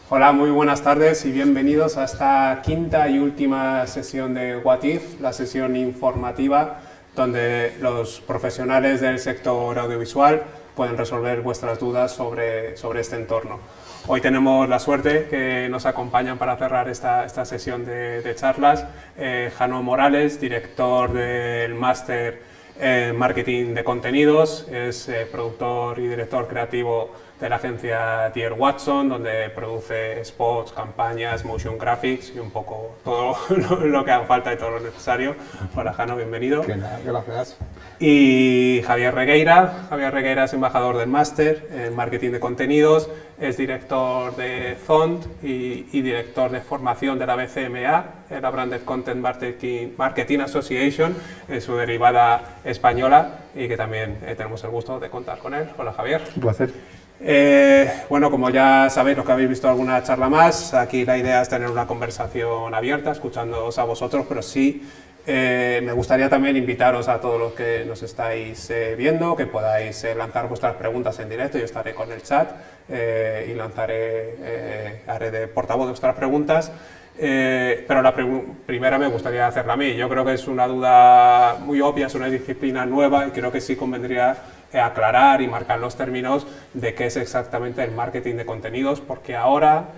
Hola, muy buenas tardes y bienvenidos a esta quinta y última sesión de What If, la sesión informativa donde los profesionales del sector audiovisual pueden resolver vuestras dudas sobre este entorno. Hoy tenemos la suerte que nos acompañan para cerrar esta sesión de charlas Jano Morales, director del máster en marketing de contenidos, es productor y director creativo de la agencia Dear Watson, donde produce spots, campañas, motion graphics y un poco todo lo que haga falta y todo lo necesario. Hola Jano, bienvenido. Gracias. Y Javier Regueira es embajador del máster en marketing de contenidos, es director de Font y director de formación de la BCMA, la Branded Content Marketing Association, en su derivada española, y que también tenemos el gusto de contar con él. Hola Javier. Un placer. Bueno, como ya sabéis, los que habéis visto alguna charla más, aquí la idea es tener una conversación abierta, escuchándoos a vosotros, pero sí me gustaría también invitaros a todos los que nos estáis viendo, que podáis lanzar vuestras preguntas en directo. Yo estaré con el chat y haré de portavoz de vuestras preguntas. Pero la primera me gustaría hacerla a mí. Yo creo que es una duda muy obvia, es una disciplina nueva y creo que sí convendría aclarar y marcar los términos de qué es exactamente el marketing de contenidos, por qué ahora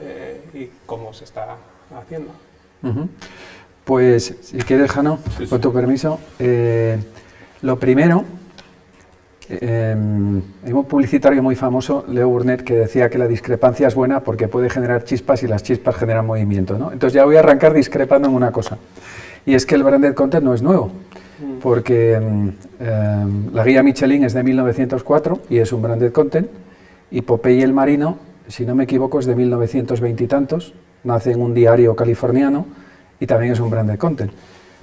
y cómo se está haciendo. Pues, si quieres, Jano, con tu permiso, lo primero, hay un publicitario muy famoso, Leo Burnett, que decía que la discrepancia es buena porque puede generar chispas y las chispas generan movimiento, ¿no? Entonces ya voy a arrancar discrepando en una cosa, y es que el branded content no es nuevo, porque la guía Michelin es de 1904 y es un branded content, y Popeye el Marino, si no me equivoco, es de 1920 y tantos, nace en un diario californiano y también es un branded content.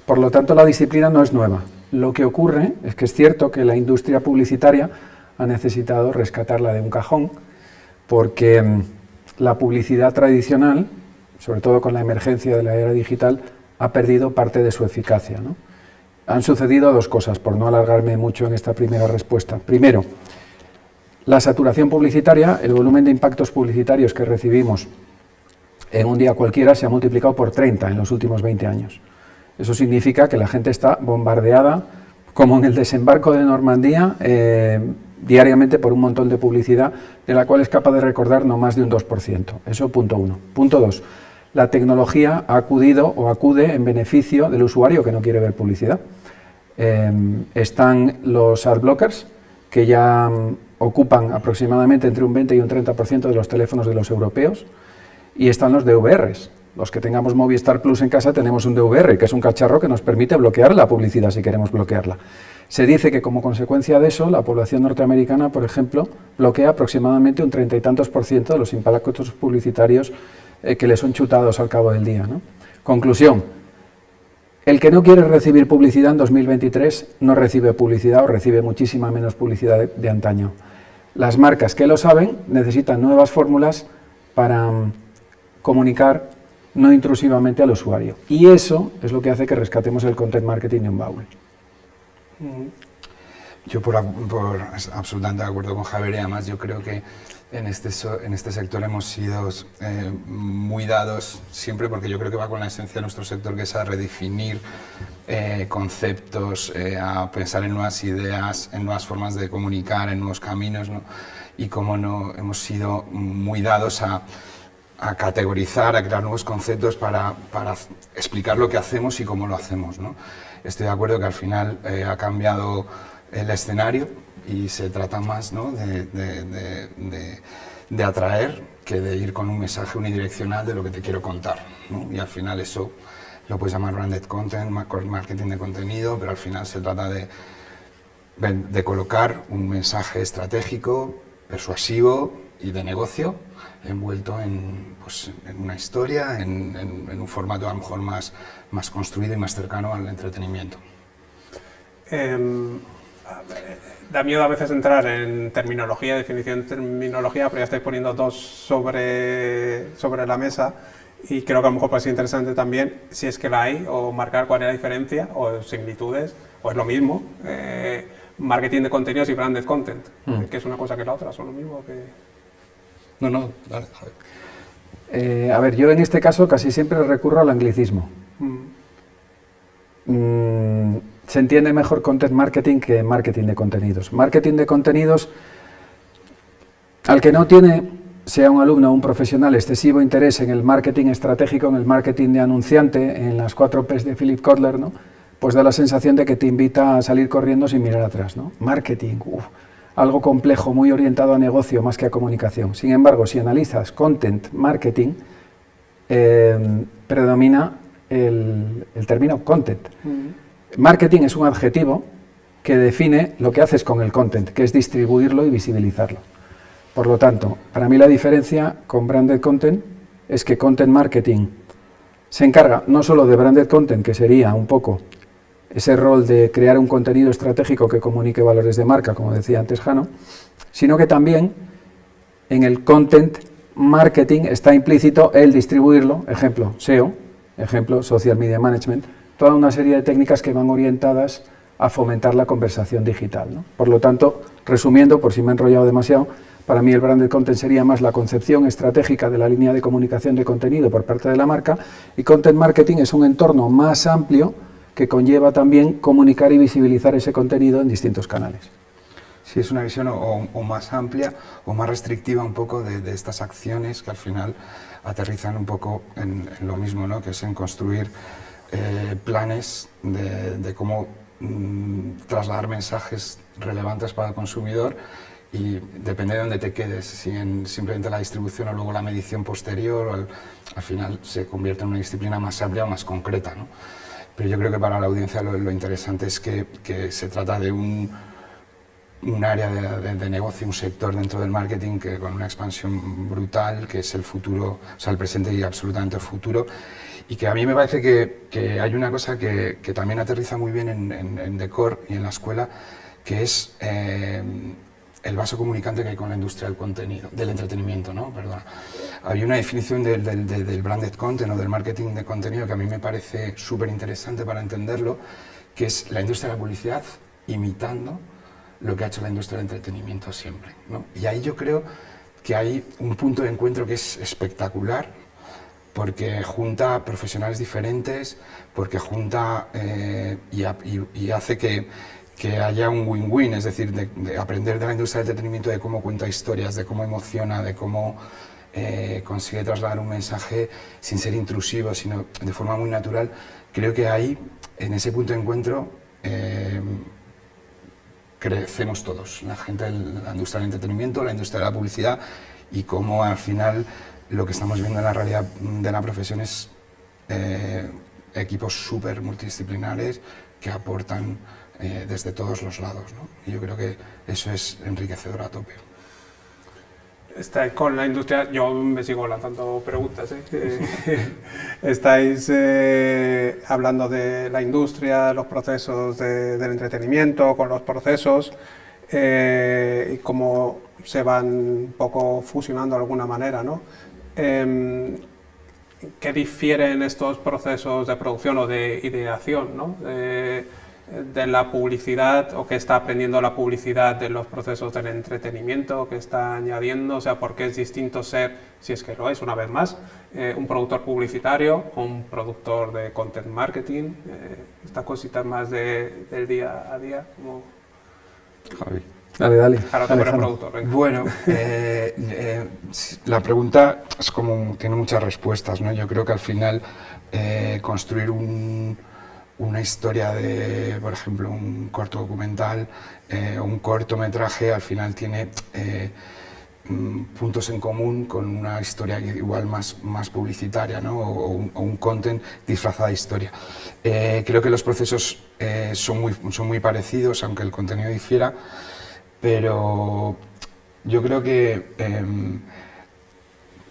Por lo tanto, la disciplina no es nueva. Lo que ocurre es que es cierto que la industria publicitaria ha necesitado rescatarla de un cajón, porque la publicidad tradicional, sobre todo con la emergencia de la era digital, ha perdido parte de su eficacia, ¿no? Han sucedido dos cosas, por no alargarme mucho en esta primera respuesta. Primero, la saturación publicitaria, el volumen de impactos publicitarios que recibimos en un día cualquiera se ha multiplicado por 30 en los últimos 20 años. Eso significa que la gente está bombardeada, como en el desembarco de Normandía, diariamente por un montón de publicidad, de la cual es capaz de recordar no más de un 2%. Eso punto uno. Punto dos, la tecnología ha acudido o acude en beneficio del usuario que no quiere ver publicidad. Están los adblockers, que ya ocupan aproximadamente entre un 20 y un 30% de los teléfonos de los europeos, y están los DVRs. Los que tengamos Movistar Plus en casa tenemos un DVR, que es un cacharro que nos permite bloquear la publicidad si queremos bloquearla. Se dice que como consecuencia de eso, la población norteamericana, por ejemplo, bloquea aproximadamente un 30 y tantos % de los impactos publicitarios que le son chutados al cabo del día, ¿no? Conclusión, el que no quiere recibir publicidad en 2023 no recibe publicidad o recibe muchísima menos publicidad de antaño. Las marcas que lo saben necesitan nuevas fórmulas para comunicar no intrusivamente al usuario. Y eso es lo que hace que rescatemos el content marketing en baúl. Yo absolutamente de acuerdo con Javier, y además yo creo que en este sector hemos sido muy dados siempre, porque yo creo que va con la esencia de nuestro sector, que es a redefinir conceptos, a pensar en nuevas ideas, en nuevas formas de comunicar, en nuevos caminos, ¿no? Y cómo no hemos sido muy dados a categorizar, a crear nuevos conceptos para explicar lo que hacemos y cómo lo hacemos, ¿no? Estoy de acuerdo que al final ha cambiado el escenario y se trata más, ¿no?, de atraer que de ir con un mensaje unidireccional de lo que te quiero contar, ¿no? Y al final eso lo puedes llamar branded content, marketing de contenido, pero al final se trata de colocar un mensaje estratégico, persuasivo y de negocio envuelto en una historia, en un formato a lo mejor más construido y más cercano al entretenimiento. Da miedo a veces entrar en terminología, definición de terminología, pero ya estáis poniendo dos sobre la mesa y creo que a lo mejor puede ser interesante también, si es que la hay, o marcar cuál es la diferencia, o similitudes, o es lo mismo, marketing de contenidos y branded content, que es una cosa que la otra, son lo mismo que... No, dale, Javier. A ver, yo en este caso casi siempre recurro al anglicismo. Se entiende mejor content marketing que marketing de contenidos. Marketing de contenidos, al que no tiene, sea un alumno o un profesional, excesivo interés en el marketing estratégico, en el marketing de anunciante, en las 4 P's de Philip Kotler, ¿no? Pues da la sensación de que te invita a salir corriendo sin mirar atrás, ¿no? Marketing, algo complejo, muy orientado a negocio más que a comunicación. Sin embargo, si analizas content marketing, predomina el término content. Marketing es un adjetivo que define lo que haces con el content, que es distribuirlo y visibilizarlo. Por lo tanto, para mí la diferencia con branded content es que content marketing se encarga no solo de branded content, que sería un poco ese rol de crear un contenido estratégico que comunique valores de marca, como decía antes Jano, sino que también en el content marketing está implícito el distribuirlo, ejemplo SEO, ejemplo Social Media Management, toda una serie de técnicas que van orientadas a fomentar la conversación digital, ¿no? Por lo tanto, resumiendo, por si me he enrollado demasiado, para mí el branded content sería más la concepción estratégica de la línea de comunicación de contenido por parte de la marca, y content marketing es un entorno más amplio que conlleva también comunicar y visibilizar ese contenido en distintos canales. Sí, es una visión o más amplia o más restrictiva un poco de estas acciones que al final aterrizan un poco en lo mismo, ¿no? Que es en construir planes de cómo trasladar mensajes relevantes para el consumidor, y depende de dónde te quedes, si en simplemente la distribución o luego la medición posterior, al final se convierte en una disciplina más amplia o más concreta, ¿no? Pero yo creo que para la audiencia lo interesante es que se trata de un área de negocio, un sector dentro del marketing que con una expansión brutal, que es el futuro, o sea, el presente y absolutamente el futuro, y que a mí me parece que hay una cosa que también aterriza muy bien en Decor y en la escuela, que es el vaso comunicante que hay con la industria del contenido, del entretenimiento, ¿no? Perdona. Hay una definición del branded content o del marketing de contenido que a mí me parece súper interesante para entenderlo, que es la industria de la publicidad imitando lo que ha hecho la industria del entretenimiento siempre, ¿no? Y ahí yo creo que hay un punto de encuentro que es espectacular, porque junta profesionales diferentes, porque junta y hace que haya un win-win, es decir, de aprender de la industria del entretenimiento, de cómo cuenta historias, de cómo emociona, de cómo consigue trasladar un mensaje sin ser intrusivo, sino de forma muy natural. Creo que ahí, en ese punto de encuentro, crecemos todos, la gente de la industria del entretenimiento, la industria de la publicidad, y cómo al final lo que estamos viendo en la realidad de la profesión es equipos súper multidisciplinares que aportan desde todos los lados, ¿no? Y yo creo que eso es enriquecedor a tope. Estáis con la industria, yo me sigo lanzando preguntas, estáis hablando de la industria, los procesos del entretenimiento, con los procesos, y cómo se van un poco fusionando de alguna manera, ¿no? ¿Qué difieren estos procesos de producción o de ideación, ¿no? De la publicidad, o que está aprendiendo la publicidad de los procesos del entretenimiento, que está añadiendo? O sea, ¿por qué es distinto ser, si es que lo es, una vez más, un productor publicitario o un productor de content marketing? Estas cositas más del día a día, como... Javi. Dale. Productor, bueno, la pregunta es como, tiene muchas respuestas, ¿no? Yo creo que al final construir una historia de, por ejemplo, un corto documental o un cortometraje, al final tiene puntos en común con una historia igual más publicitaria, ¿no? o un content disfrazado de historia. Creo que los procesos son muy parecidos, aunque el contenido difiera, pero yo creo que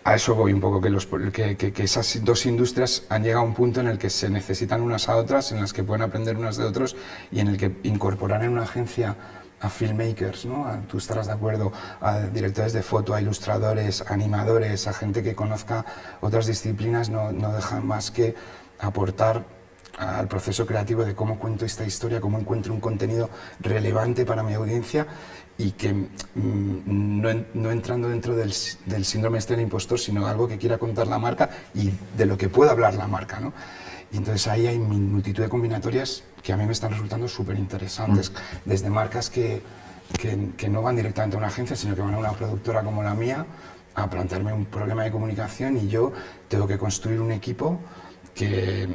a eso voy un poco, que esas dos industrias han llegado a un punto en el que se necesitan unas a otras, en las que pueden aprender unas de otros, y en el que incorporar en una agencia a filmmakers, ¿no? Tú estarás de acuerdo, a directores de foto, a ilustradores, a animadores, a gente que conozca otras disciplinas, no dejan más que aportar al proceso creativo de cómo cuento esta historia, cómo encuentro un contenido relevante para mi audiencia y que no entrando dentro del síndrome del impostor, sino algo que quiera contar la marca y de lo que pueda hablar la marca, ¿no? Y entonces ahí hay multitud de combinatorias que a mí me están resultando súper interesantes, desde marcas que no van directamente a una agencia, sino que van a una productora como la mía a plantearme un problema de comunicación y yo tengo que construir un equipo que,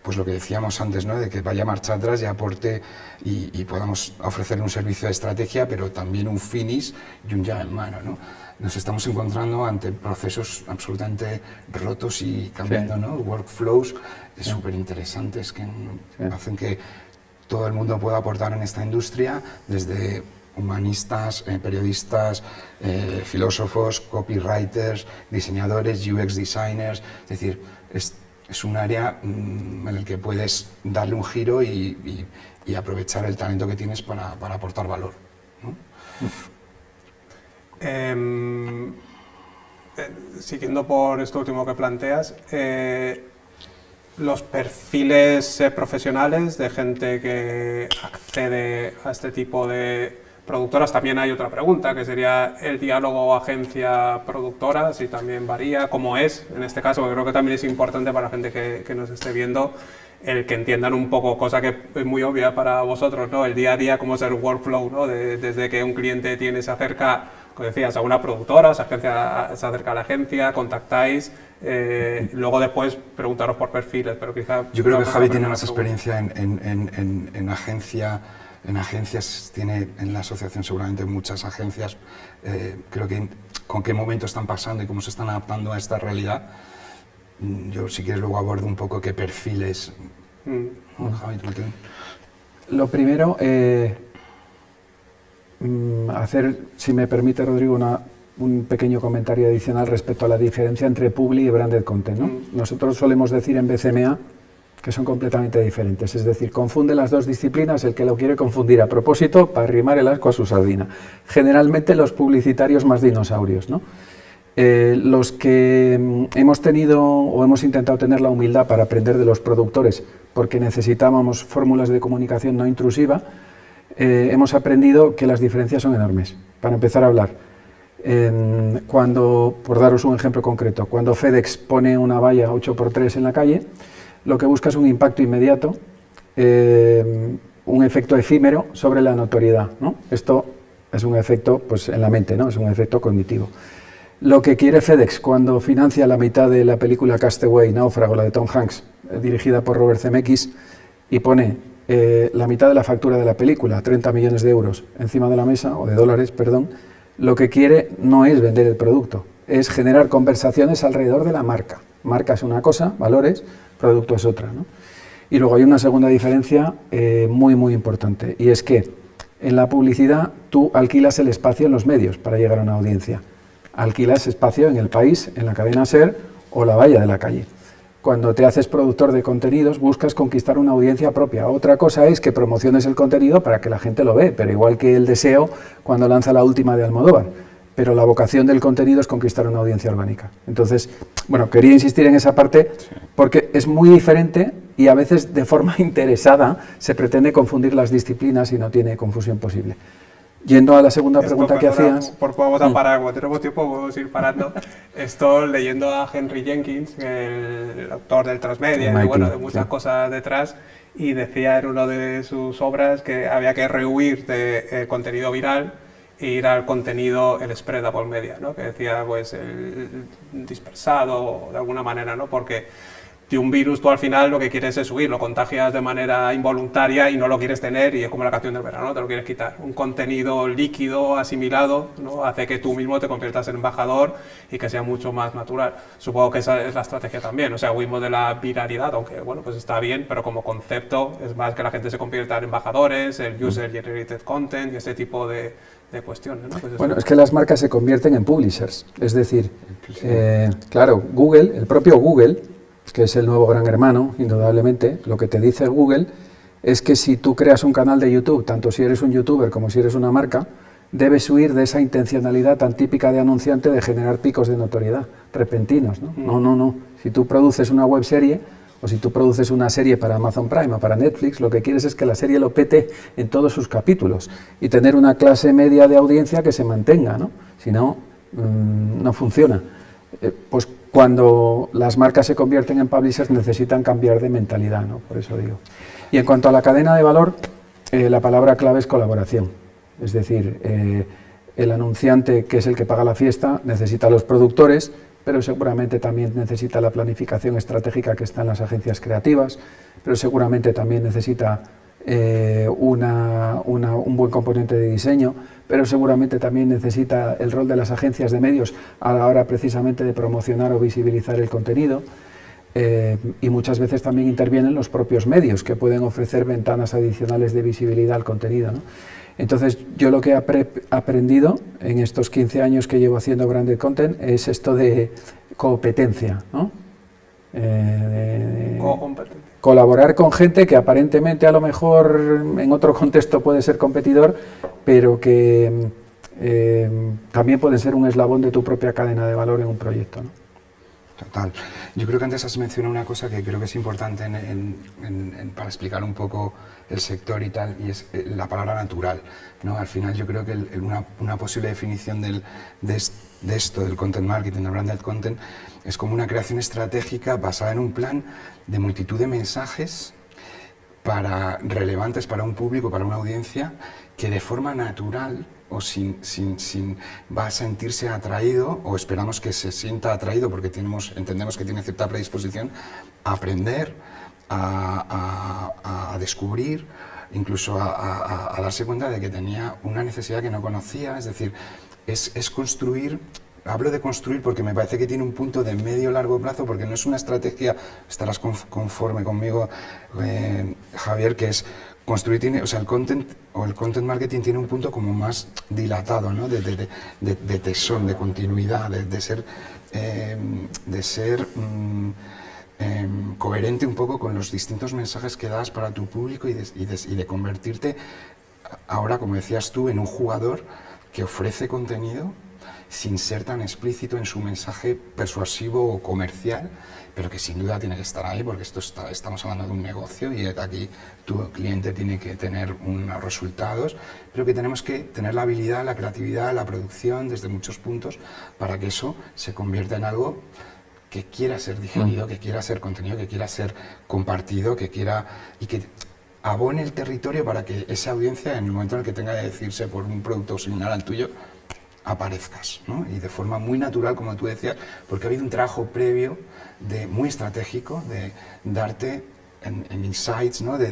pues lo que decíamos antes, ¿no? De que vaya marcha atrás y aporte y podamos ofrecer un servicio de estrategia, pero también un finish y un ya en mano, ¿no? Nos estamos encontrando ante procesos absolutamente rotos y cambiando, ¿no? Workflows súper interesantes que hacen que todo el mundo pueda aportar en esta industria, desde humanistas, periodistas, filósofos, copywriters, diseñadores, UX designers, es decir, es un área en el que puedes darle un giro y aprovechar el talento que tienes para aportar valor, ¿no? Siguiendo por esto último que planteas, los perfiles profesionales de gente que accede a este tipo de productoras, también hay otra pregunta, que sería el diálogo agencia-productora, si también varía, cómo es en este caso, porque creo que también es importante para la gente que nos esté viendo, el que entiendan un poco, cosa que es muy obvia para vosotros, ¿no? El día a día, cómo es el workflow, ¿no? Desde que un cliente se acerca, como decías, a una productora, se acerca a la agencia, contactáis, luego después preguntaros por perfiles, pero quizá... Yo creo que Javi tiene más experiencia en agencia. En agencias, tiene en la asociación seguramente muchas agencias, creo que con qué momento están pasando y cómo se están adaptando a esta realidad. Yo, si quieres, luego abordo un poco qué perfiles. Javi, lo primero, hacer, si me permite, Rodrigo, un pequeño comentario adicional respecto a la diferencia entre Publi y Branded Content, ¿no? Nosotros solemos decir en BCMA que son completamente diferentes, es decir, confunde las dos disciplinas el que lo quiere confundir a propósito para arrimar el asco a su sardina. Generalmente los publicitarios más dinosaurios, ¿no? Los que hemos tenido o hemos intentado tener la humildad para aprender de los productores porque necesitábamos fórmulas de comunicación no intrusiva, hemos aprendido que las diferencias son enormes. Para empezar a hablar, por daros un ejemplo concreto, cuando FedEx pone una valla 8x3 en la calle, lo que busca es un impacto inmediato, un efecto efímero sobre la notoriedad, ¿no? Esto es un efecto, pues, en la mente, ¿no? Es un efecto cognitivo. Lo que quiere FedEx cuando financia la mitad de la película Castaway, Náufrago, la de Tom Hanks, dirigida por Robert Zemeckis, y pone la mitad de la factura de la película, 30 millones de euros, encima de la mesa, o de dólares, perdón, lo que quiere no es vender el producto, es generar conversaciones alrededor de la marca. Marca es una cosa, valores, producto es otra, ¿no? Y luego hay una segunda diferencia muy, muy importante, y es que en la publicidad tú alquilas el espacio en los medios para llegar a una audiencia. Alquilas espacio en El País, en la cadena SER o la valla de la calle. Cuando te haces productor de contenidos buscas conquistar una audiencia propia. Otra cosa es que promociones el contenido para que la gente lo ve, pero igual que El Deseo cuando lanza La Última de Almodóvar. Pero la vocación del contenido es conquistar una audiencia orgánica. Entonces, bueno, quería insistir en esa parte porque es muy diferente y a veces de forma interesada se pretende confundir las disciplinas y no tiene confusión posible. Yendo a la segunda pregunta que hacías... Vamos a parar, como tenemos tiempo, podemos ir parando. Estoy leyendo a Henry Jenkins, el autor del Transmedia, y bueno, de muchas cosas detrás, y decía en una de sus obras que había que rehuir del contenido viral e ir al contenido, el spreadable media, ¿no? Que decía, pues, el dispersado, de alguna manera, ¿no? Porque de un virus tú al final lo que quieres es huir, lo contagias de manera involuntaria y no lo quieres tener y es como la canción del verano, te lo quieres quitar. Un contenido líquido, asimilado, ¿no? Hace que tú mismo te conviertas en embajador y que sea mucho más natural. Supongo que esa es la estrategia también, o sea, huimos de la viralidad, aunque bueno, pues está bien, pero como concepto es más que la gente se convierta en embajadores, el user generated content y ese tipo de cuestiones, ¿no? Pues bueno, es que las marcas se convierten en publishers, es decir, claro, Google, el propio Google, que es el nuevo gran hermano, indudablemente, lo que te dice Google es que si tú creas un canal de YouTube, tanto si eres un youtuber como si eres una marca, debes huir de esa intencionalidad tan típica de anunciante de generar picos de notoriedad repentinos, ¿no? No. Si tú produces una webserie O si tú produces una serie para Amazon Prime o para Netflix, lo que quieres es que la serie lo pete en todos sus capítulos y tener una clase media de audiencia que se mantenga, ¿no? Si no, no funciona. Pues cuando las marcas se convierten en publishers necesitan cambiar de mentalidad, ¿no? Por eso digo. Y en cuanto a la cadena de valor, la palabra clave es colaboración. Es decir, el anunciante, que es el que paga la fiesta, necesita a los productores, pero seguramente también necesita la planificación estratégica que está en las agencias creativas, pero seguramente también necesita un buen componente de diseño, pero seguramente también necesita el rol de las agencias de medios a la hora precisamente de promocionar o visibilizar el contenido, y muchas veces también intervienen los propios medios que pueden ofrecer ventanas adicionales de visibilidad al contenido, ¿no? Entonces, yo lo que he aprendido en estos 15 años que llevo haciendo branded content es esto de competencia, ¿no? Colaborar con gente que aparentemente a lo mejor en otro contexto puede ser competidor, pero que también puede ser un eslabón de tu propia cadena de valor en un proyecto, ¿no? Total. Yo creo que antes has mencionado una cosa que creo que es importante para explicar un poco el sector y tal, y es la palabra natural, ¿no? Al final yo creo que una posible definición de esto, del content marketing, del branded content, es como una creación estratégica basada en un plan de multitud de mensajes relevantes para un público, para una audiencia, que de forma natural o sin va a sentirse atraído, o esperamos que se sienta atraído porque entendemos que tiene cierta predisposición a aprender, a descubrir, incluso a darse cuenta de que tenía una necesidad que no conocía. Es decir, es construir. Hablo de construir porque me parece que tiene un punto de medio-largo plazo, porque no es una estrategia, estarás conforme conmigo, Javier, que es construir, o sea, el content marketing tiene un punto como más dilatado, ¿no? de tesón, de continuidad, de ser coherente un poco con los distintos mensajes que das para tu público y de convertirte ahora, como decías tú, en un jugador que ofrece contenido sin ser tan explícito en su mensaje persuasivo o comercial, pero que sin duda tiene que estar ahí, porque estamos hablando de un negocio y aquí tu cliente tiene que tener unos resultados, pero que tenemos que tener la habilidad, la creatividad, la producción desde muchos puntos para que eso se convierta en algo que quiera ser digerido, que quiera ser contenido, que quiera ser compartido, que abone el territorio para que esa audiencia, en el momento en el que tenga que decidirse por un producto similar al tuyo, aparezcas, ¿no? Y de forma muy natural, como tú decías, porque ha habido un trabajo previo muy estratégico de darte en insights, ¿no? de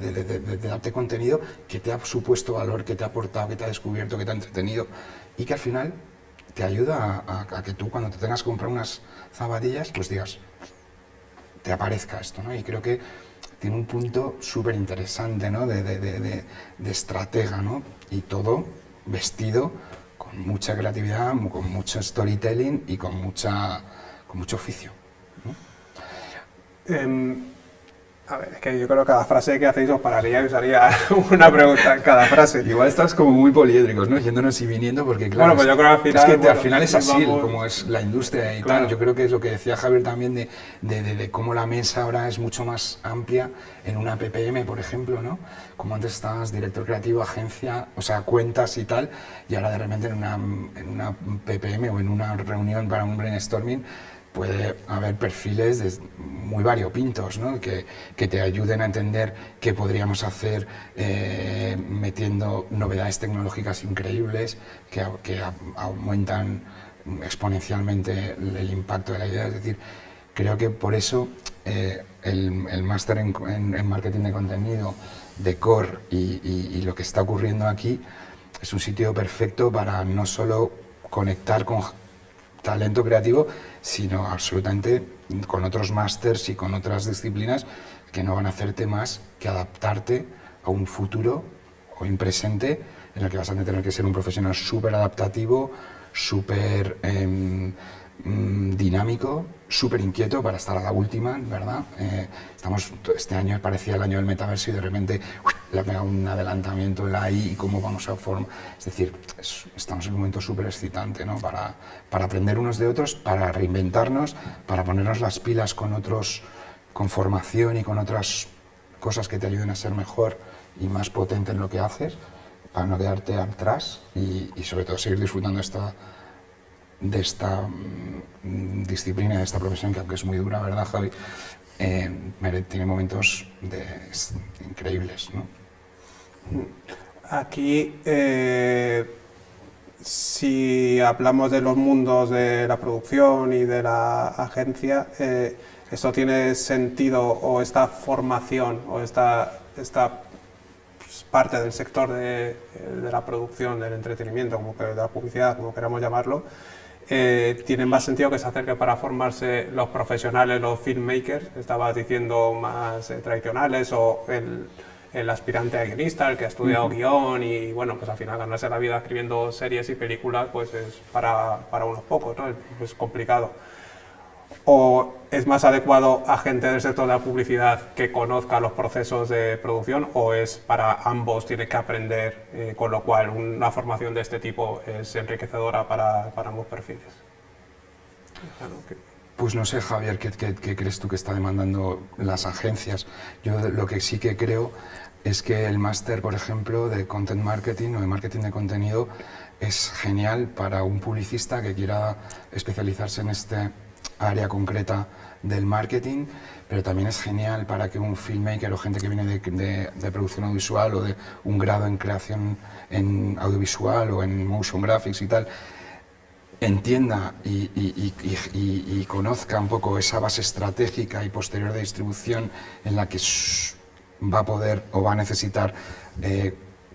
darte contenido que te ha supuesto valor, que te ha aportado, que te ha descubierto, que te ha entretenido y que al final te ayuda a que tú, cuando te tengas que comprar unas zapatillas, pues digas, te aparezca esto, ¿no? Y creo que tiene un punto súper interesante, ¿no? de estratega, ¿no? Y todo vestido con mucha creatividad, con mucho storytelling y con mucho oficio, ¿no? A ver, es que yo creo que cada frase que hacéis os pararía y os haría una pregunta en cada frase. Igual estás como muy poliédricos, ¿no? Yéndonos y viniendo, porque claro, bueno, pues yo creo que al final, es que al final es así, vamos, como es la industria y claro. tal. Yo creo que es lo que decía Javier también de cómo la mesa ahora es mucho más amplia en una PPM, por ejemplo, ¿no? Como antes estabas director creativo, agencia, o sea, cuentas y tal, y ahora de repente en una PPM o en una reunión para un brainstorming puede haber perfiles muy variopintos, ¿no? que te ayuden a entender qué podríamos hacer metiendo novedades tecnológicas increíbles que aumentan exponencialmente el impacto de la idea. Es decir, creo que por eso el máster en marketing de contenido de Core y lo que está ocurriendo aquí es un sitio perfecto para no solo conectar con talento creativo, sino absolutamente con otros másters y con otras disciplinas que no van a hacerte más que adaptarte a un futuro o un presente en el que vas a tener que ser un profesional súper adaptativo, súper dinámico, súper inquieto para estar a la última, ¿verdad? Este año parecía el año del metaverso y de repente le ha pegado un adelantamiento en la AI y cómo vamos a formar. Es decir, estamos en un momento súper excitante, ¿no? Para aprender unos de otros, para reinventarnos, para ponernos las pilas con otros con formación y con otras cosas que te ayuden a ser mejor y más potente en lo que haces, para no quedarte atrás y sobre todo seguir disfrutando de esta disciplina, de esta profesión, que aunque es muy dura, ¿verdad, Javi? Tiene momentos increíbles, ¿no? Aquí, si hablamos de los mundos de la producción y de la agencia, ¿esto tiene sentido, o esta formación o esta parte del sector de la producción, del entretenimiento, de la publicidad, como queramos llamarlo, tiene más sentido que se acerque para formarse los profesionales, los filmmakers, estabas diciendo, más tradicionales, o el aspirante a guionista, el que ha estudiado guión y bueno, pues al final ganarse la vida escribiendo series y películas pues es para unos pocos, ¿no? Es complicado. ¿O es más adecuado a gente del sector de la publicidad que conozca los procesos de producción, o es para ambos, tiene que aprender, con lo cual una formación de este tipo es enriquecedora para ambos perfiles? Pues no sé, Javier, ¿qué crees tú que está demandando las agencias? Yo lo que sí que creo es que el máster, por ejemplo, de Content Marketing o de Marketing de Contenido es genial para un publicista que quiera especializarse en este área concreta del marketing, pero también es genial para que un filmmaker o gente que viene de producción audiovisual o de un grado en creación en audiovisual o en motion graphics y tal, entienda y conozca un poco esa base estratégica y posterior de distribución en la que va a poder o va a necesitar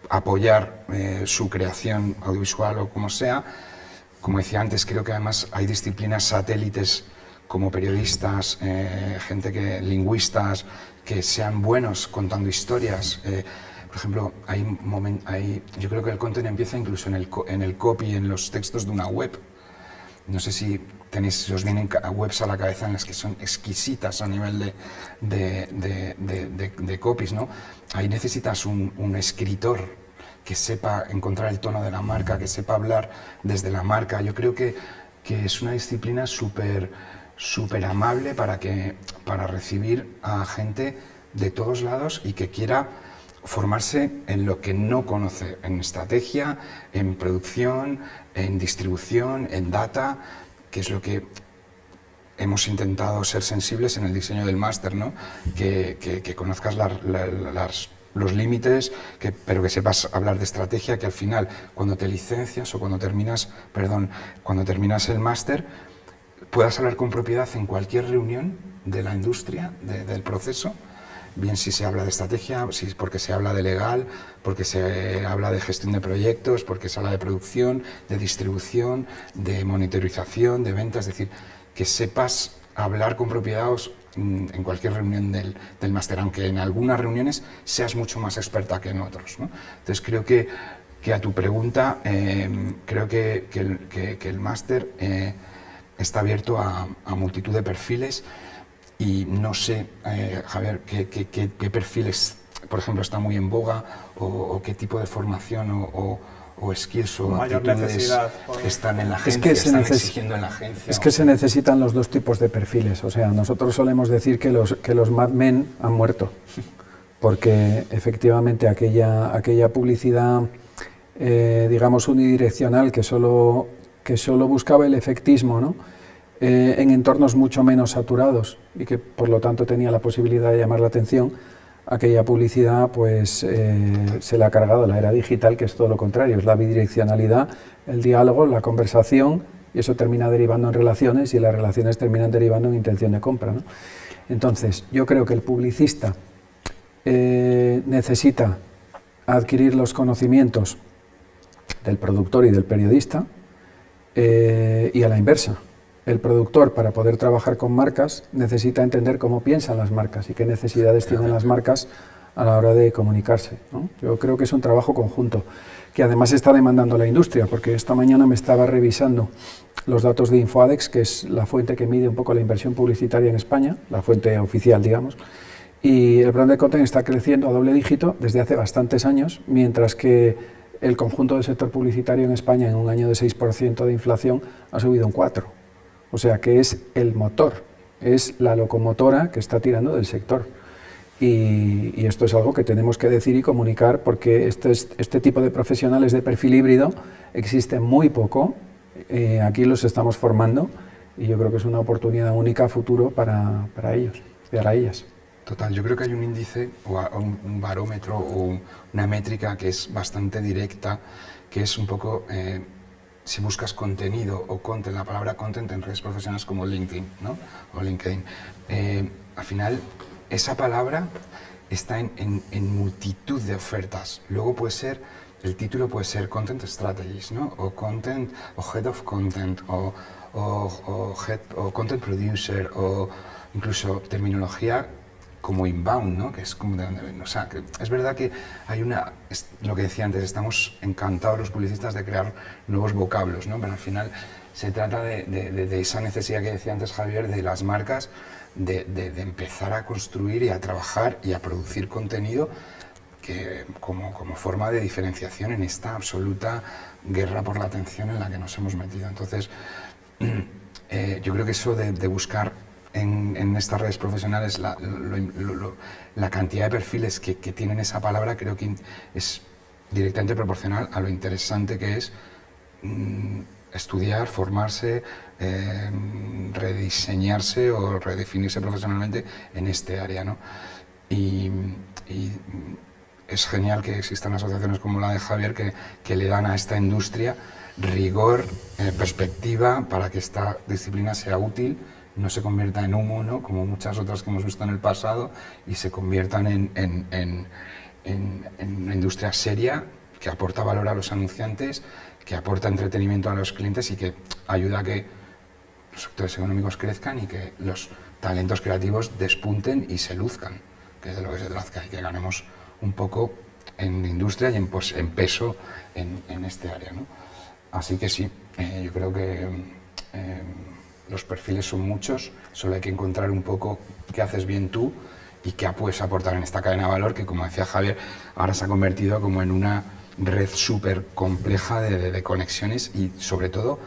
apoyar su creación audiovisual o como sea. Como decía antes, creo que además hay disciplinas satélites como periodistas, lingüistas, que sean buenos contando historias. Por ejemplo, yo creo que el content empieza incluso en el copy, en los textos de una web. No sé si os vienen webs a la cabeza en las que son exquisitas a nivel de copies, ¿no? Ahí necesitas un escritor que sepa encontrar el tono de la marca, que sepa hablar desde la marca. Yo creo que es una disciplina súper amable para recibir a gente de todos lados y que quiera formarse en lo que no conoce, en estrategia, en producción, en distribución, en data, que es lo que hemos intentado ser sensibles en el diseño del máster, ¿no? Que conozcas los límites, pero que sepas hablar de estrategia, que al final, cuando te licencias o cuando terminas el máster, puedas hablar con propiedad en cualquier reunión de la industria, del proceso, bien si se habla de estrategia, porque se habla de legal, porque se habla de gestión de proyectos, porque se habla de producción, de distribución, de monitorización, de ventas, es decir, que sepas hablar con propiedad en cualquier reunión del máster, aunque en algunas reuniones seas mucho más experta que en otros, ¿no? Entonces creo que a tu pregunta, creo que el máster está abierto a multitud de perfiles. Y no sé, Javier, qué perfiles, por ejemplo, está muy en boga, o qué tipo de formación o skills o actitudes están en la agencia, están exigiendo en la agencia. Es que se necesitan los dos tipos de perfiles. O sea, nosotros solemos decir que los Mad Men han muerto, porque efectivamente aquella publicidad, digamos, unidireccional que solo buscaba el efectismo, ¿no? En entornos mucho menos saturados y que por lo tanto tenía la posibilidad de llamar la atención, aquella publicidad pues se la ha cargado la era digital, que es todo lo contrario, es la bidireccionalidad, el diálogo, la conversación, y eso termina derivando en relaciones y las relaciones terminan derivando en intención de compra, ¿no? Entonces, yo creo que el publicista necesita adquirir los conocimientos del productor y del periodista, y a la inversa. El productor, para poder trabajar con marcas, necesita entender cómo piensan las marcas y qué necesidades tienen las marcas a la hora de comunicarse, ¿no? Yo creo que es un trabajo conjunto, que además está demandando la industria, porque esta mañana me estaba revisando los datos de InfoAdex, que es la fuente que mide un poco la inversión publicitaria en España, la fuente oficial, digamos, y el branded content está creciendo a doble dígito desde hace bastantes años, mientras que el conjunto del sector publicitario en España, en un año de 6% de inflación, ha subido un 4%. O sea que es el motor es la locomotora que está tirando del sector. Y esto es algo que tenemos que decir y comunicar, porque este tipo de profesionales de perfil híbrido existe muy poco, aquí los estamos formando y yo creo que es una oportunidad única a futuro para ellos y para ellas. Total, yo creo que hay un índice o un barómetro o una métrica que es bastante directa, que es un poco, si buscas contenido o content, la palabra content en redes profesionales como LinkedIn, ¿no? O LinkedIn, al final esa palabra está en multitud de ofertas. Luego puede ser, el título puede ser Content Strategies, ¿no? O Content, o Head of Content, o Content Producer, o incluso terminología como inbound, ¿no? Que es como de donde ven. O sea, que es verdad que hay lo que decía antes, estamos encantados los publicistas de crear nuevos vocablos, ¿no? Pero al final se trata de esa necesidad que decía antes Javier, de las marcas, de empezar a construir y a trabajar y a producir contenido que como forma de diferenciación en esta absoluta guerra por la atención en la que nos hemos metido. Entonces, yo creo que eso de buscar en estas redes profesionales la cantidad de perfiles que tienen esa palabra, creo que es directamente proporcional a lo interesante que es estudiar, formarse, rediseñarse o redefinirse profesionalmente en este área, ¿no? Y es genial que existan asociaciones como la de Javier que le dan a esta industria rigor, perspectiva, para que esta disciplina sea útil, no se convierta en humo, ¿no? Como muchas otras que hemos visto en el pasado, y se conviertan en una industria seria que aporta valor a los anunciantes, que aporta entretenimiento a los clientes y que ayuda a que los sectores económicos crezcan y que los talentos creativos despunten y se luzcan, que es de lo que se trata, y que ganemos un poco en industria y en peso en este área, ¿no? Así que sí, yo creo que los perfiles son muchos, solo hay que encontrar un poco qué haces bien tú y qué puedes aportar en esta cadena de valor que, como decía Javier, ahora se ha convertido como en una red súper compleja de conexiones y, sobre todo,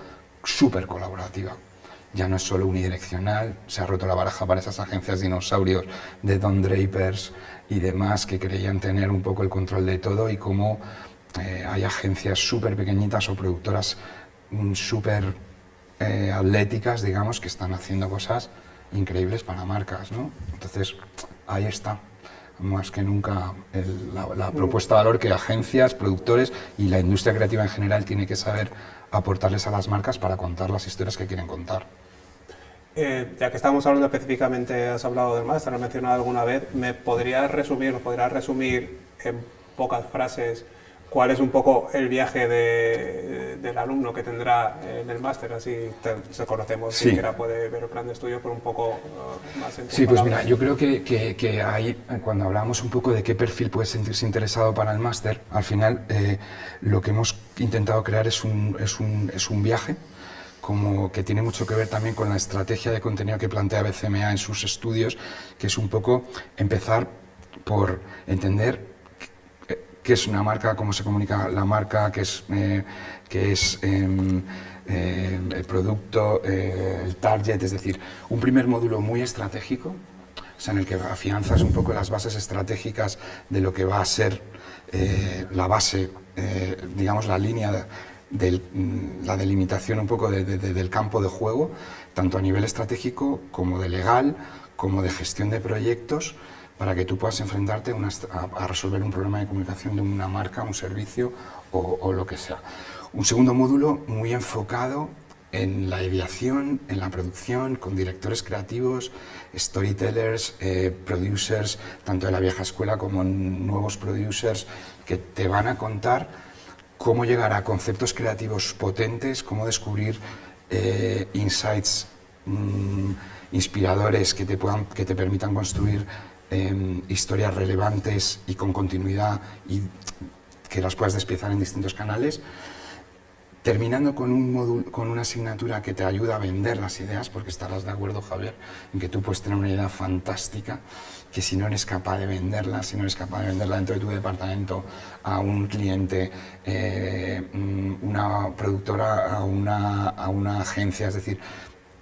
súper colaborativa. Ya no es solo unidireccional, se ha roto la baraja para esas agencias dinosaurios de Don Drapers y demás que creían tener un poco el control de todo, y cómo hay agencias súper pequeñitas o productoras súper atléticas, digamos, que están haciendo cosas increíbles para marcas, ¿no? Entonces, ahí está, más que nunca, la propuesta de valor que agencias, productores y la industria creativa en general tiene que saber aportarles a las marcas para contar las historias que quieren contar. Ya que estamos hablando específicamente, has hablado del máster, lo has mencionado alguna vez, ¿me podrías resumir en pocas frases cuál es un poco el viaje del alumno que tendrá en el máster? Así se conocemos, sí. Si quiera puede ver el plan de estudio por un poco más en Sí, pues mira, yo creo que ahí, cuando hablamos un poco de qué perfil puede sentirse interesado para el máster, al final lo que hemos intentado crear es un viaje como que tiene mucho que ver también con la estrategia de contenido que plantea BCMA en sus estudios, que es un poco empezar por entender qué es una marca, cómo se comunica la marca, qué es el producto, el target, es decir, un primer módulo muy estratégico, o sea, en el que afianzas un poco las bases estratégicas de lo que va a ser la base, digamos, la línea la delimitación un poco del campo de juego, tanto a nivel estratégico como de legal, como de gestión de proyectos, para que tú puedas enfrentarte a resolver un problema de comunicación de una marca, un servicio o lo que sea. Un segundo módulo muy enfocado en la ideación, en la producción, con directores creativos, storytellers, producers, tanto de la vieja escuela como nuevos producers, que te van a contar cómo llegar a conceptos creativos potentes, cómo descubrir insights inspiradores que te permitan construir historias relevantes y con continuidad, y que las puedas despiezar en distintos canales, terminando con un módulo, con una asignatura que te ayuda a vender las ideas, porque estarás de acuerdo, Javier, en que tú puedes tener una idea fantástica, que si no eres capaz de venderla, dentro de tu departamento a un cliente, una productora, a una agencia, es decir,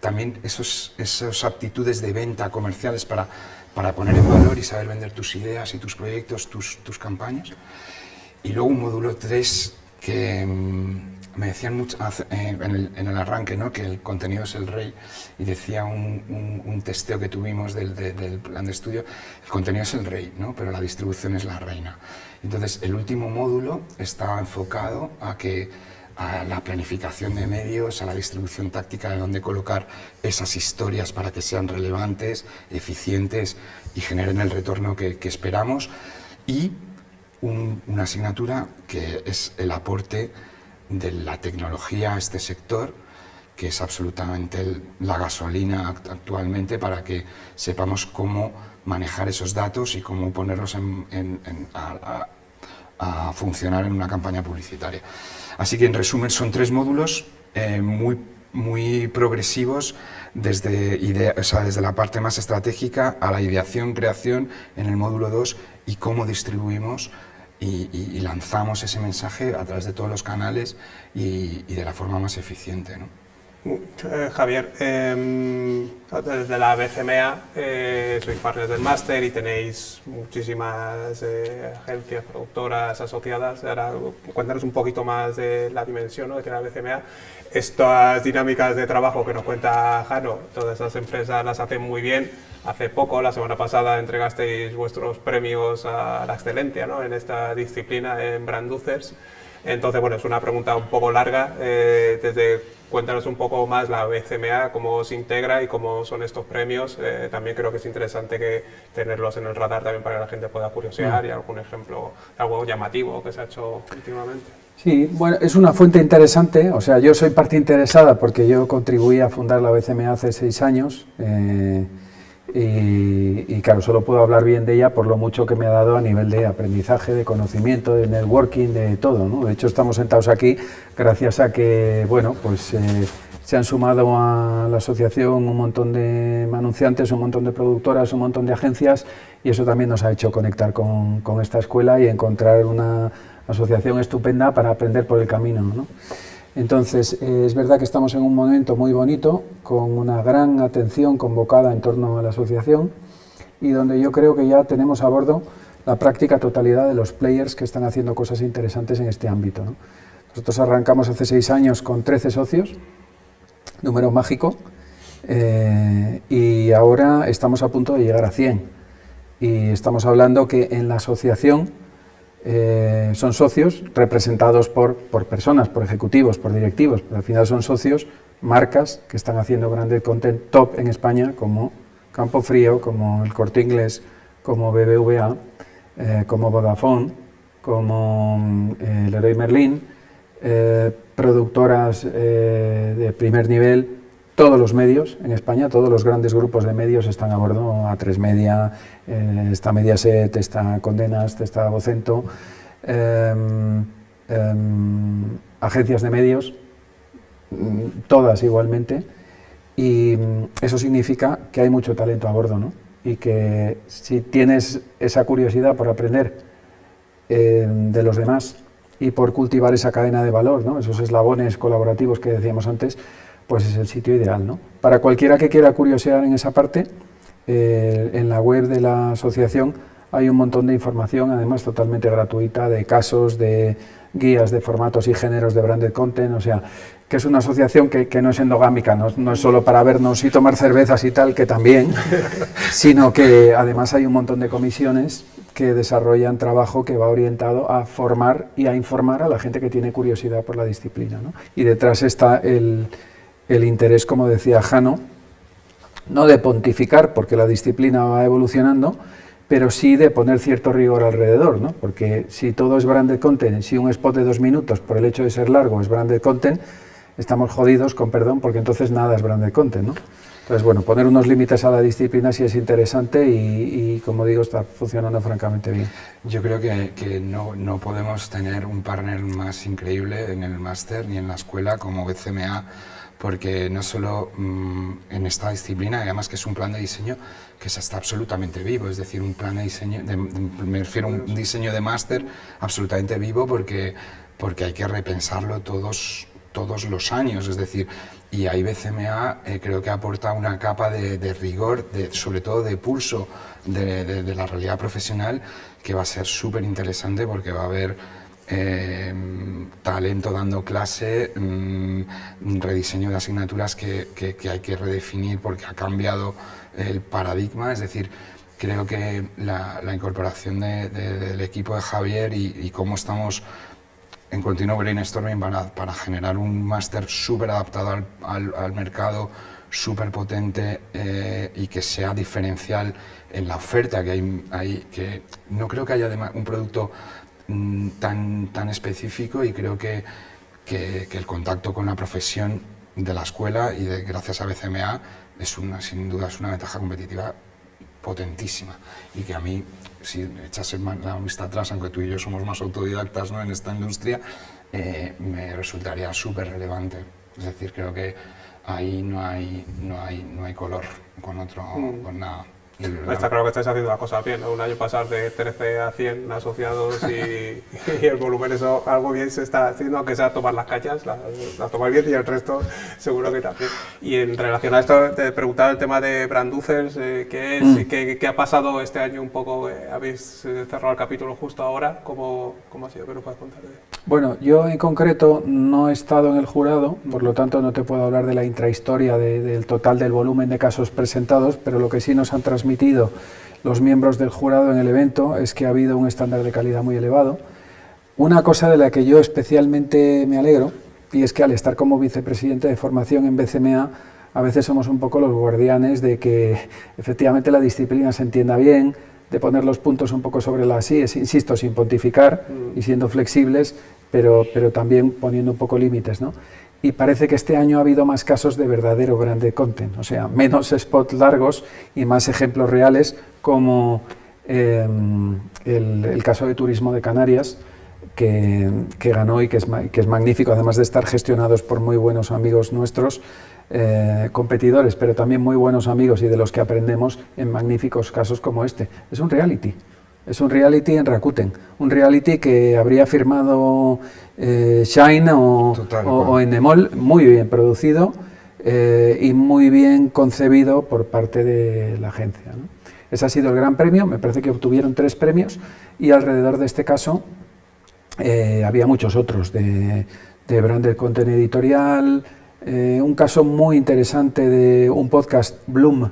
también esas aptitudes de venta comerciales para poner en valor y saber vender tus ideas y tus proyectos, tus campañas. Y luego un módulo 3 que me decían mucho en el arranque, ¿no?, que el contenido es el rey, y decía un testeo que tuvimos del plan de estudio, el contenido es el rey, ¿no?, pero la distribución es la reina. Entonces el último módulo estaba enfocado a la planificación de medios, a la distribución táctica de dónde colocar esas historias para que sean relevantes, eficientes y generen el retorno que esperamos, y una asignatura que es el aporte de la tecnología a este sector, que es absolutamente la gasolina actualmente para que sepamos cómo manejar esos datos y cómo ponerlos a funcionar en una campaña publicitaria. Así que, en resumen, son 3 módulos muy progresivos, desde la parte más estratégica a la ideación, creación en el módulo 2, y cómo distribuimos y lanzamos ese mensaje a través de todos los canales y de la forma más eficiente, ¿no? Javier, desde la BCMA sois partners del máster y tenéis muchísimas agencias, productoras asociadas. Ahora cuéntanos un poquito más de la dimensión, ¿no?, de que la BCMA, estas dinámicas de trabajo que nos cuenta Jano, todas esas empresas las hacen muy bien. Hace poco, la semana pasada, entregasteis vuestros premios a la excelencia, ¿no?, en esta disciplina en Branducers. Entonces, bueno, es una pregunta un poco larga. Cuéntanos un poco más la BCMA, cómo se integra y cómo son estos premios. También creo que es interesante tenerlos en el radar también para que la gente pueda curiosear y algún ejemplo, algo llamativo que se ha hecho últimamente. Sí, bueno, es una fuente interesante. O sea, yo soy parte interesada porque yo contribuí a fundar la BCMA hace 6 años. Y claro, solo puedo hablar bien de ella por lo mucho que me ha dado a nivel de aprendizaje, de conocimiento, de networking, de todo, ¿no? De hecho, estamos sentados aquí gracias a que, bueno, pues se han sumado a la asociación un montón de anunciantes, un montón de productoras, un montón de agencias, y eso también nos ha hecho conectar con esta escuela y encontrar una asociación estupenda para aprender por el camino, ¿no? Entonces, es verdad que estamos en un momento muy bonito, con una gran atención convocada en torno a la asociación, y donde yo creo que ya tenemos a bordo la práctica totalidad de los players que están haciendo cosas interesantes en este ámbito, ¿no? Nosotros arrancamos hace 6 años con 13 socios, número mágico, y ahora estamos a punto de llegar a 100. Y estamos hablando que en la asociación son socios representados por personas, por ejecutivos, por directivos, pero al final son socios, marcas que están haciendo branded content top en España, como Campofrío, como el Corte Inglés, como BBVA, como Vodafone, como Leroy Merlin, productoras de primer nivel. Todos los medios en España, todos los grandes grupos de medios están a bordo, A3 Media, está Mediaset, está Condenast, está Vocento, agencias de medios, todas igualmente, y eso significa que hay mucho talento a bordo, ¿no? Y que si tienes esa curiosidad por aprender de los demás y por cultivar esa cadena de valor, ¿no?, esos eslabones colaborativos que decíamos antes, pues es el sitio ideal, ¿no? Para cualquiera que quiera curiosear en esa parte, en la web de la asociación hay un montón de información, además totalmente gratuita, de casos, de guías de formatos y géneros de branded content, o sea, que es una asociación que no es endogámica, no es solo para vernos y tomar cervezas y tal, que también, sino que además hay un montón de comisiones que desarrollan trabajo que va orientado a formar y a informar a la gente que tiene curiosidad por la disciplina, ¿no? Y detrás está el interés, como decía Jano, no de pontificar porque la disciplina va evolucionando, pero sí de poner cierto rigor alrededor, ¿no? Porque si todo es branded content, si un spot de 2 minutos por el hecho de ser largo es branded content, estamos jodidos, con perdón, porque entonces nada es branded content, ¿no? Entonces, bueno, poner unos límites a la disciplina sí es interesante y como digo, está funcionando francamente bien. Yo creo que no podemos tener un partner más increíble en el máster ni en la escuela como BCMA, porque no solo en esta disciplina, además que es un plan de diseño que está absolutamente vivo, es decir, un plan de diseño, me refiero a un diseño de máster absolutamente vivo porque hay que repensarlo todos los años, es decir, y ahí BCMA creo que aporta una capa de rigor, sobre todo de pulso de la realidad profesional, que va a ser súper interesante porque va a haber talento dando clase, rediseño de asignaturas que hay que redefinir porque ha cambiado el paradigma. Es decir, creo que la incorporación del equipo de Javier y cómo estamos en continuo brainstorming para generar un máster súper adaptado al mercado, súper potente y que sea diferencial en la oferta que hay, que no creo que haya un producto tan específico, y creo que el contacto con la profesión de la escuela y gracias a BCMA sin duda es una ventaja competitiva potentísima, y que a mí, si echase la vista atrás, aunque tú y yo somos más autodidactas, ¿no?, en esta industria, me resultaría súper relevante. Es decir, creo que ahí no hay color con nada. Está claro que estáis haciendo las cosas bien, ¿no? Un año pasar de 13 a 100 asociados y el volumen, eso algo bien se está haciendo, aunque sea tomar las cañas, las tomáis bien, y el resto seguro que también. Y en relación a esto, te preguntaba el tema de Branducers, ¿qué es y qué ha pasado este año un poco? Habéis cerrado el capítulo justo ahora, ¿cómo ha sido? ¿Qué nos puedes contar de ello? Bueno, yo en concreto no he estado en el jurado, por lo tanto no te puedo hablar de la intrahistoria del total del volumen de casos presentados, pero lo que sí nos han transmitido los miembros del jurado en el evento es que ha habido un estándar de calidad muy elevado. Una cosa de la que yo especialmente me alegro, y es que al estar como vicepresidente de formación en BCMA, a veces somos un poco los guardianes de que efectivamente la disciplina se entienda bien, de poner los puntos un poco sobre las íes, insisto, sin pontificar y siendo flexibles, pero también poniendo un poco límites, ¿no? Y parece que este año ha habido más casos de verdadero branded content, o sea, menos spots largos y más ejemplos reales, como el caso de Turismo de Canarias, que ganó y que es magnífico, además de estar gestionados por muy buenos amigos nuestros, competidores, pero también muy buenos amigos y de los que aprendemos en magníficos casos como este. Es un reality en Rakuten, un reality que habría firmado Shine o Endemol, muy bien producido y muy bien concebido por parte de la agencia, ¿no? Ese ha sido el gran premio, me parece que obtuvieron 3 premios, y alrededor de este caso había muchos otros de branded content editorial. Un caso muy interesante de un podcast, Bloom,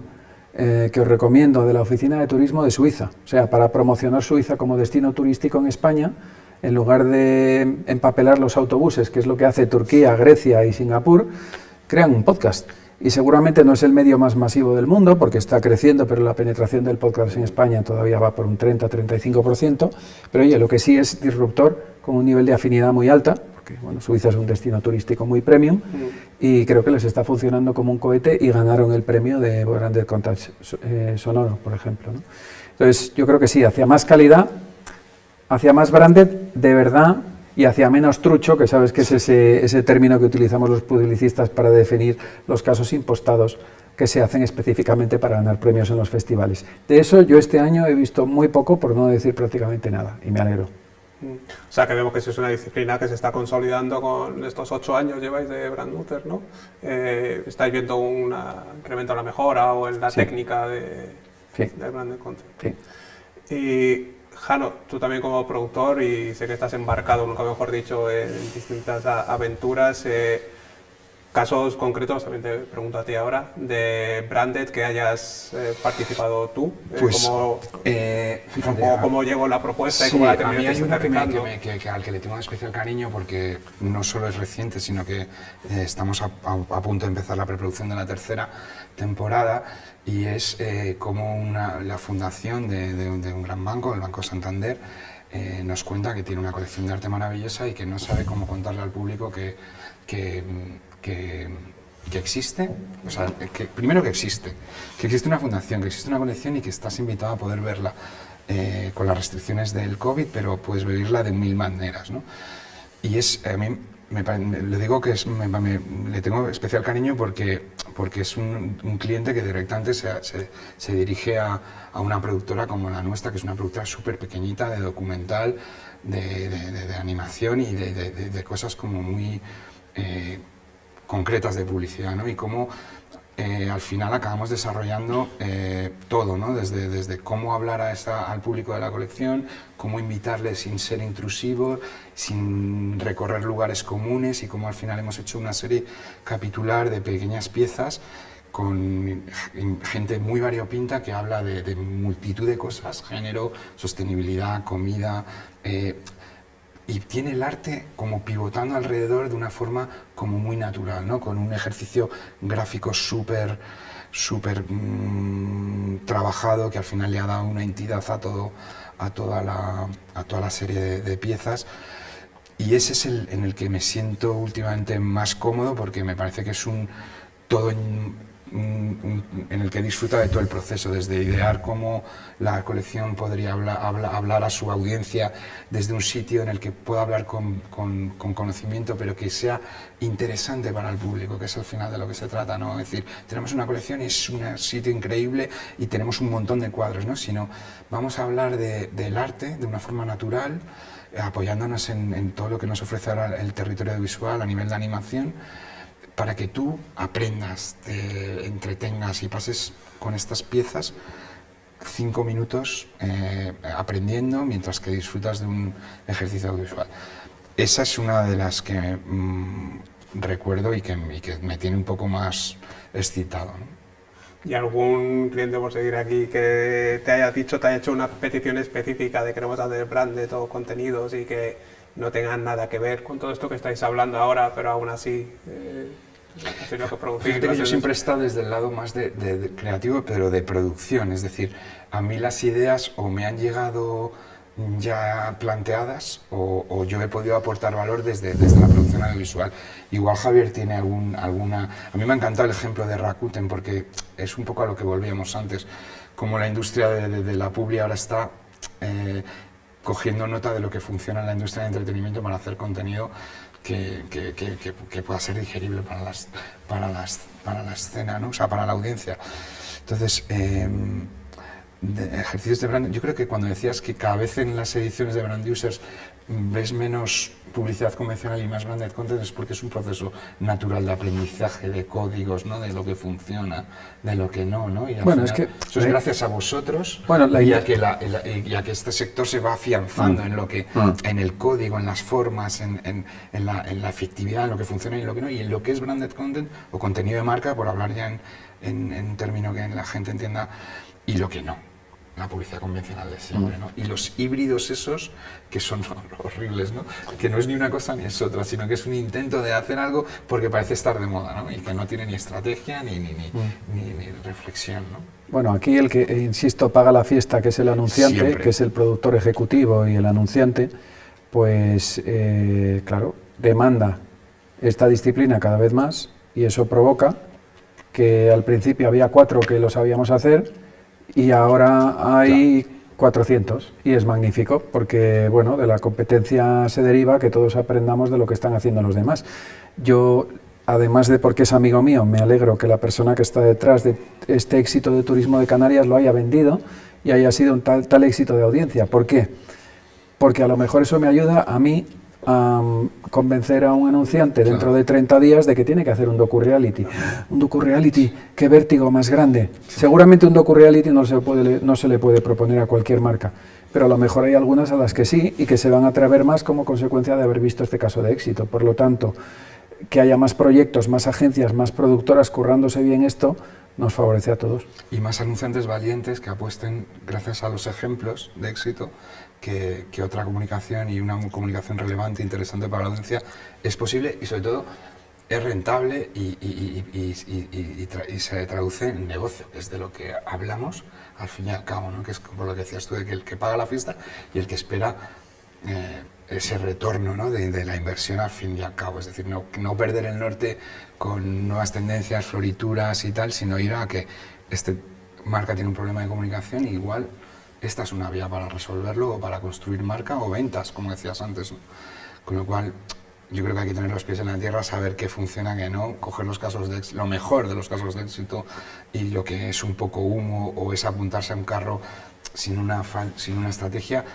que os recomiendo, de la Oficina de Turismo de Suiza. O sea, para promocionar Suiza como destino turístico en España, en lugar de empapelar los autobuses, que es lo que hace Turquía, Grecia y Singapur, crean un podcast. Y seguramente no es el medio más masivo del mundo, porque está creciendo, pero la penetración del podcast en España todavía va por un 30-35%. Pero oye, lo que sí es disruptor, con un nivel de afinidad muy alta, porque bueno, Suiza es un destino turístico muy premium, y creo que les está funcionando como un cohete, y ganaron el premio de Branded Content sonoro, por ejemplo, ¿no? Entonces, yo creo que sí, hacia más calidad, hacia más branded de verdad, y hacia menos trucho, que sabes que es ese término que utilizamos los publicistas para definir los casos impostados que se hacen específicamente para ganar premios en los festivales. De eso yo este año he visto muy poco, por no decir prácticamente nada, y me alegro. O sea, que vemos que eso es una disciplina que se está consolidando con estos 8 años lleváis de Branducer, ¿no? ¿Estáis viendo un incremento en la mejora o en la técnica de branded content? Sí. Y Jano, tú también como productor, y sé que estás embarcado, nunca mejor dicho, en distintas aventuras, casos concretos, también te pregunto a ti ahora, de branded que hayas participado tú, Pues, cómo llegó la propuesta y cómo la terminaste aterrizando. Al que le tengo un especial cariño, porque no solo es reciente, sino que estamos a punto de empezar la preproducción de la 3ª temporada, y es como la fundación de un gran banco, el Banco Santander, nos cuenta que tiene una colección de arte maravillosa y que no sabe cómo contarle al público que existe, o sea, primero que existe una fundación, que existe una colección y que estás invitado a poder verla con las restricciones del COVID, pero puedes vivirla de 1000 maneras, ¿no? Y a mí le digo que le tengo especial cariño porque es un cliente que directamente se dirige a una productora como la nuestra, que es una productora súper pequeñita, de documental, de animación y de cosas como muy concretas de publicidad, ¿no? Y cómo al final acabamos desarrollando todo, ¿no? Desde cómo hablar al público de la colección, cómo invitarle sin ser intrusivo, sin recorrer lugares comunes, y cómo al final hemos hecho una serie capitular de pequeñas piezas con gente muy variopinta que habla de multitud de cosas: género, sostenibilidad, comida, y tiene el arte como pivotando alrededor de una forma como muy natural, ¿no? Con un ejercicio gráfico súper trabajado, que al final le ha dado una entidad a toda la serie de piezas. Y ese es en el que me siento últimamente más cómodo, porque me parece que es un todo en el que disfruta de todo el proceso, desde idear cómo la colección podría hablar a su audiencia desde un sitio en el que pueda hablar con conocimiento, pero que sea interesante para el público, que es al final de lo que se trata, ¿no? Es decir, tenemos una colección y es un sitio increíble y tenemos un montón de cuadros, ¿no? Sino vamos a hablar del arte de una forma natural, apoyándonos en todo lo que nos ofrece ahora el territorio visual a nivel de animación, para que tú aprendas, te entretengas y pases con estas piezas 5 minutos aprendiendo mientras que disfrutas de un ejercicio audiovisual. Esa es una de las que recuerdo y que me tiene un poco más excitado, ¿no? ¿Y algún cliente, por seguir aquí, que te haya dicho, te haya hecho una petición específica de queremos hacer branded o contenidos y que no tengan nada que ver con todo esto que estáis hablando ahora, pero aún así ha tenido que producir? Fíjate que yo siempre he estado desde el lado más de creativo, pero de producción. Es decir, a mí las ideas o me han llegado ya planteadas o yo he podido aportar valor desde la producción audiovisual. Igual Javier tiene alguna... A mí me ha encantado el ejemplo de Rakuten, porque es un poco a lo que volvíamos antes, como la industria de la publi ahora está cogiendo nota de lo que funciona en la industria del entretenimiento para hacer contenido que pueda ser digerible para la escena, ¿no? O sea, para la audiencia. Entonces, ejercicios de brand, yo creo que cuando decías que cada vez en las ediciones de Brand Users ves menos publicidad convencional y más branded content, es porque es un proceso natural de aprendizaje de códigos, ¿no? De lo que funciona, de lo que no, ¿no? Y al bueno, final, es que eso es gracias a vosotros, bueno, y a que este sector se va afianzando en lo que, en el código, en las formas, en la efectividad, en lo que funciona y en lo que no, y en lo que es branded content o contenido de marca, por hablar ya en un término que la gente entienda, y lo que no. La publicidad convencional de siempre, ¿no? Y los híbridos esos, que son horribles, ¿no? Que no es ni una cosa ni es otra, sino que es un intento de hacer algo porque parece estar de moda, ¿no? Y que no tiene ni estrategia ni reflexión, ¿no? Bueno, aquí el que, insisto, paga la fiesta, que es el anunciante, Siempre. que es el productor ejecutivo y el anunciante, pues, claro, demanda esta disciplina cada vez más, y eso provoca que al principio había 4 que lo sabíamos hacer, y ahora hay 400, y es magnífico, porque bueno, de la competencia se deriva que todos aprendamos de lo que están haciendo los demás. Yo, además de porque es amigo mío, me alegro que la persona que está detrás de este éxito de Turismo de Canarias lo haya vendido y haya sido un tal éxito de audiencia. ¿Por qué? Porque a lo mejor eso me ayuda a mí a convencer a un anunciante dentro de 30 días de que tiene que hacer un docu-reality. Un docu-reality, qué vértigo más grande. Seguramente un docu-reality no se le puede proponer a cualquier marca, pero a lo mejor hay algunas a las que sí, y que se van a atrever más como consecuencia de haber visto este caso de éxito. Por lo tanto, que haya más proyectos, más agencias, más productoras currándose bien esto, nos favorece a todos. Y más anunciantes valientes que apuesten, gracias a los ejemplos de éxito, que otra comunicación, y una comunicación relevante, interesante para la audiencia, es posible, y sobre todo es rentable y se traduce en negocio, que es de lo que hablamos al fin y al cabo, ¿no? Que es por lo que decías tú, de que el que paga la fiesta y el que espera ese retorno, ¿no? de la inversión al fin y al cabo. Es decir, no perder el norte con nuevas tendencias, florituras y tal, sino ir a que este marca tiene un problema de comunicación y igual esta es una vía para resolverlo, o para construir marca o ventas, como decías antes, ¿no? Con lo cual, yo creo que hay que tener los pies en la tierra, saber qué funciona, qué no, coger los casos de éxito, lo mejor de los casos de éxito, y lo que es un poco humo o es apuntarse a un carro sin una estrategia,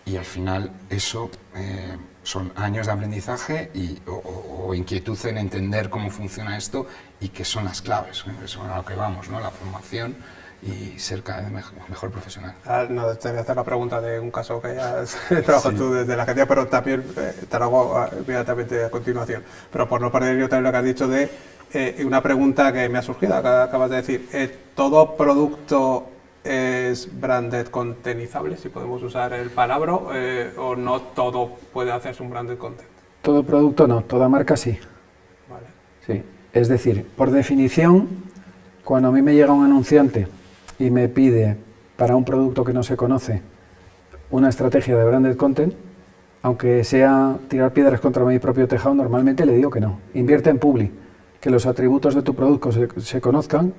y al final eso son años de aprendizaje o inquietud en entender cómo funciona esto y qué son las claves, eso es a lo que vamos, ¿no? La formación y ser cada vez mejor profesional. No, te voy a hacer la pregunta de un caso que hayas trabajado tú desde la agencia, pero también te lo hago inmediatamente a continuación. Pero por no perder yo también lo que has dicho de una pregunta que me ha surgido, que acabas de decir, ¿todo producto es branded contenizable, si podemos usar el palabra, o no todo puede hacerse un branded content? Todo producto no, toda marca sí. Vale. Sí. Es decir, por definición, cuando a mí me llega un anunciante y me pide para un producto que no se conoce una estrategia de branded content, aunque sea tirar piedras contra mi propio tejado, normalmente le digo que no. Invierte en publi, que los atributos de tu producto se conozcan,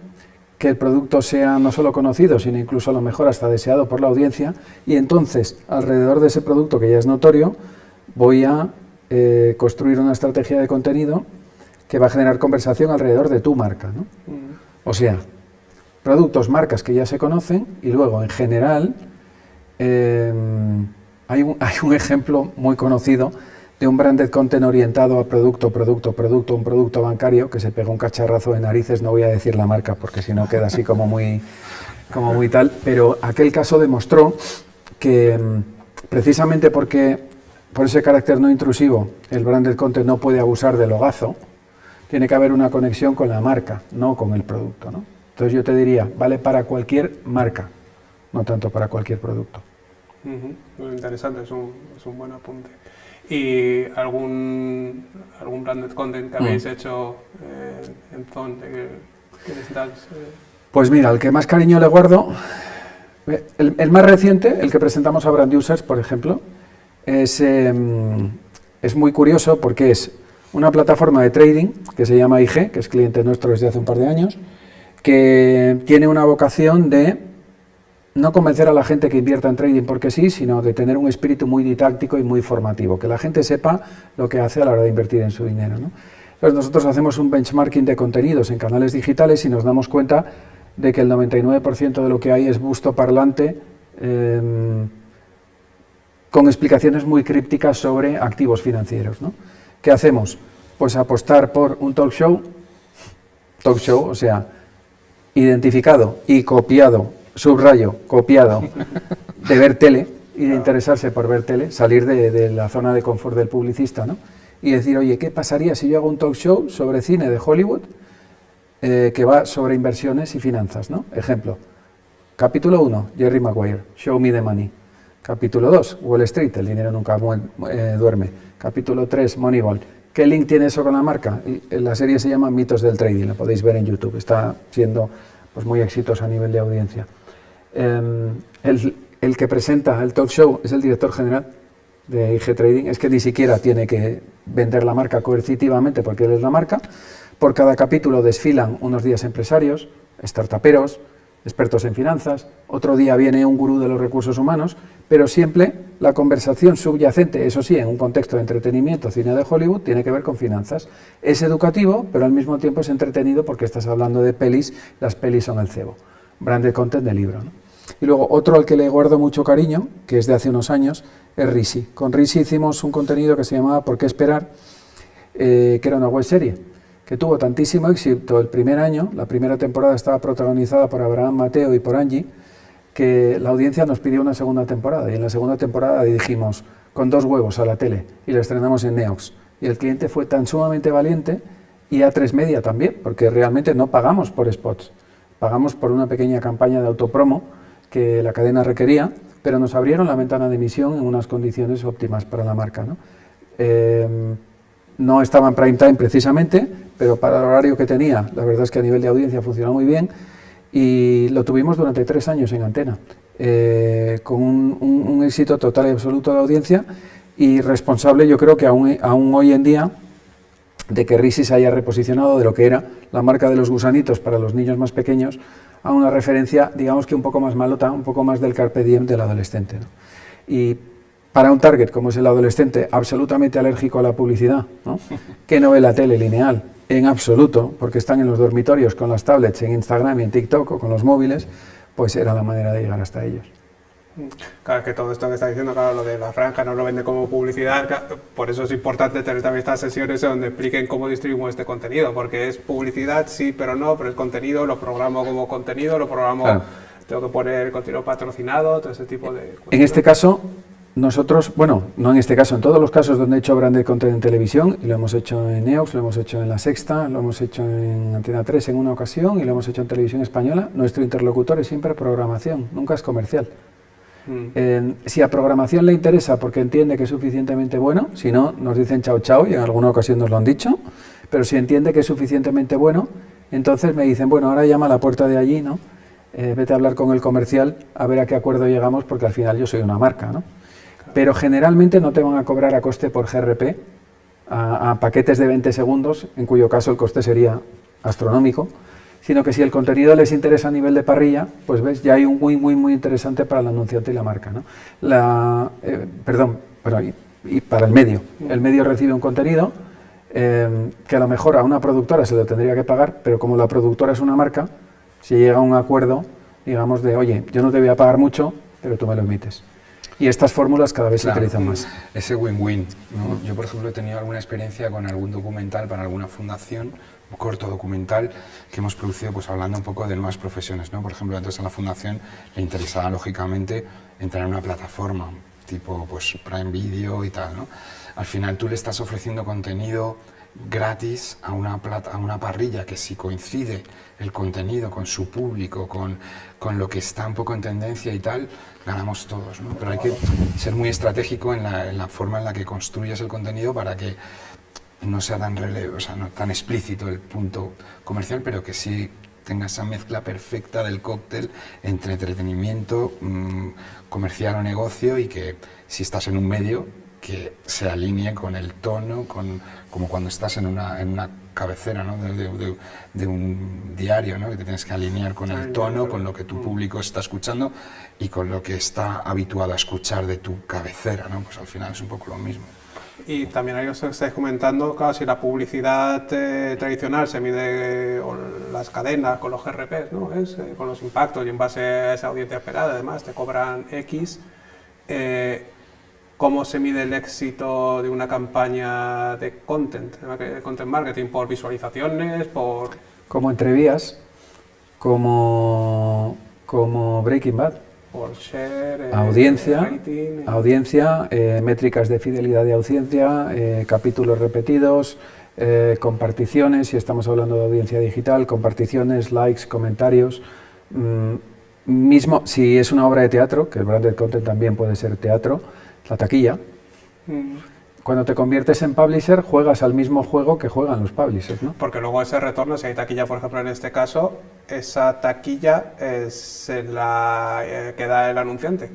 que el producto sea no solo conocido, sino incluso a lo mejor hasta deseado por la audiencia, y entonces, alrededor de ese producto que ya es notorio, voy a construir una estrategia de contenido que va a generar conversación alrededor de tu marca, ¿no? O sea, productos, marcas que ya se conocen, y luego, en general, hay un ejemplo muy conocido de un branded content orientado a un producto bancario que se pegó un cacharrazo de narices, no voy a decir la marca porque si no queda así como muy tal, pero aquel caso demostró que precisamente porque por ese carácter no intrusivo el branded content no puede abusar del logazo, tiene que haber una conexión con la marca, no con el producto, ¿no? Entonces yo te diría, vale para cualquier marca, no tanto para cualquier producto. Muy interesante, es un buen apunte. ¿Y algún branded content que habéis hecho en Zone que les das? Pues mira, el que más cariño le guardo, el más reciente, el que presentamos a Brand Users, por ejemplo, es muy curioso porque es una plataforma de trading que se llama IG, que es cliente nuestro desde hace un par de años, que tiene una vocación de no convencer a la gente que invierta en trading porque sí, sino de tener un espíritu muy didáctico y muy formativo, que la gente sepa lo que hace a la hora de invertir en su dinero, ¿no? Entonces nosotros hacemos un benchmarking de contenidos en canales digitales y nos damos cuenta de que el 99% de lo que hay es busto parlante con explicaciones muy crípticas sobre activos financieros, ¿no? ¿Qué hacemos? Pues apostar por un talk show, o sea, identificado y copiado, subrayo, copiado, de ver tele y de interesarse por ver tele, salir de la zona de confort del publicista, ¿no? Y decir, oye, ¿qué pasaría si yo hago un talk show sobre cine de Hollywood que va sobre inversiones y finanzas, ¿no? Ejemplo, capítulo 1, Jerry Maguire, Show Me the Money. Capítulo 2, Wall Street, el dinero nunca duerme. Capítulo 3, Moneyball. ¿Qué link tiene eso con la marca? La serie se llama Mitos del Trading, la podéis ver en YouTube, está siendo pues, muy exitosa a nivel de audiencia. El que presenta el talk show es el director general de IG Trading, es que ni siquiera tiene que vender la marca coercitivamente porque él es la marca. Por cada capítulo desfilan unos días empresarios, startuperos, expertos en finanzas, otro día viene un gurú de los recursos humanos, pero siempre la conversación subyacente, eso sí, en un contexto de entretenimiento, cine de Hollywood, tiene que ver con finanzas. Es educativo, pero al mismo tiempo es entretenido porque estás hablando de pelis, las pelis son el cebo. Branded content de libro, ¿no? Y luego otro al que le guardo mucho cariño, que es de hace unos años, es Risi. Con Risi hicimos un contenido que se llamaba ¿Por qué esperar?, que era una web serie, que tuvo tantísimo éxito el primer año, la primera temporada estaba protagonizada por Abraham Mateo y por Angie, que la audiencia nos pidió una segunda temporada, y en la segunda temporada dijimos, con 2 huevos a la tele, y la estrenamos en Neox. Y el cliente fue tan sumamente valiente, y A3 Media también, porque realmente no pagamos por spots, pagamos por una pequeña campaña de autopromo que la cadena requería, pero nos abrieron la ventana de emisión en unas condiciones óptimas para la marca, ¿no? No estaba en prime time precisamente, pero para el horario que tenía, la verdad es que a nivel de audiencia funcionó muy bien y lo tuvimos durante 3 años en antena, con un éxito total y absoluto de audiencia y responsable, yo creo que aún hoy en día, de que Risi se haya reposicionado de lo que era la marca de los gusanitos para los niños más pequeños a una referencia, digamos que un poco más malota, un poco más del carpe diem del adolescente, ¿no? Y para un target como es el adolescente, absolutamente alérgico a la publicidad, ¿no? Que no ve la tele lineal, en absoluto, porque están en los dormitorios con las tablets, en Instagram y en TikTok o con los móviles, pues era la manera de llegar hasta ellos. Claro, es que todo esto que está diciendo, claro, lo de la franja no lo vende como publicidad, por eso es importante tener también estas sesiones donde expliquen cómo distribuimos este contenido, porque es publicidad, sí, pero no, pero es contenido, lo programo como contenido, lo programo, claro. Tengo que poner contenido patrocinado, todo ese tipo de cosas. En este caso, nosotros, bueno, no en este caso, en todos los casos donde he hecho branded content en televisión, y lo hemos hecho en Neox, lo hemos hecho en La Sexta, lo hemos hecho en Antena 3 en una ocasión y lo hemos hecho en Televisión Española, nuestro interlocutor es siempre programación, nunca es comercial. Si a programación le interesa porque entiende que es suficientemente bueno, si no, nos dicen chao chao y en alguna ocasión nos lo han dicho, pero si entiende que es suficientemente bueno, entonces me dicen, bueno, ahora llama a la puerta de allí, ¿no? Vete a hablar con el comercial a ver a qué acuerdo llegamos porque al final yo soy una marca, ¿no? Pero generalmente no te van a cobrar a coste por GRP, a paquetes de 20 segundos, en cuyo caso el coste sería astronómico, sino que si el contenido les interesa a nivel de parrilla, pues ves, ya hay un muy interesante para el anunciante y la marca, ¿no? Y para el medio recibe un contenido que a lo mejor a una productora se lo tendría que pagar, pero como la productora es una marca, si llega a un acuerdo, digamos, de oye, yo no te voy a pagar mucho, pero tú me lo emites. Y estas fórmulas cada vez se utilizan más. Ese win-win, ¿no? Yo, por ejemplo, he tenido alguna experiencia con algún documental para alguna fundación, un corto documental que hemos producido pues hablando un poco de nuevas profesiones, ¿no? Por ejemplo, entonces a la fundación le interesaba lógicamente entrar en una plataforma tipo pues Prime Video y tal, ¿no? Al final tú le estás ofreciendo contenido gratis a una parrilla que si coincide el contenido con su público, con lo que está un poco en tendencia y tal, ganamos todos, ¿no? Pero hay que ser muy estratégico en la forma en la que construyes el contenido para que no sea tan no tan explícito el punto comercial, pero que sí tenga esa mezcla perfecta del cóctel entre entretenimiento, comercial o negocio, y que si estás en un medio que se alinee con el tono, como cuando estás en una cabecera, ¿no? de un diario, ¿no? Que te tienes que alinear con el tono, con lo que tu público está escuchando y con lo que está habituado a escuchar de tu cabecera, ¿no? Pues al final es un poco lo mismo. Y también ahí os estáis comentando, claro, si la publicidad tradicional se mide con las cadenas, con los GRPs, ¿no? Con los impactos y en base a esa audiencia esperada, además te cobran X. ¿Cómo se mide el éxito de una campaña de content marketing? ¿Por visualizaciones? Como Entrevías, como Breaking Bad. Por share, audiencia, métricas de fidelidad de audiencia, capítulos repetidos, comparticiones, si estamos hablando de audiencia digital, comparticiones, likes, comentarios. Mismo, si es una obra de teatro, que el branded content también puede ser teatro, la taquilla. Cuando te conviertes en publisher, juegas al mismo juego que juegan los publishers, ¿no? Porque luego ese retorno, si hay taquilla, por ejemplo, en este caso, esa taquilla se la queda el anunciante.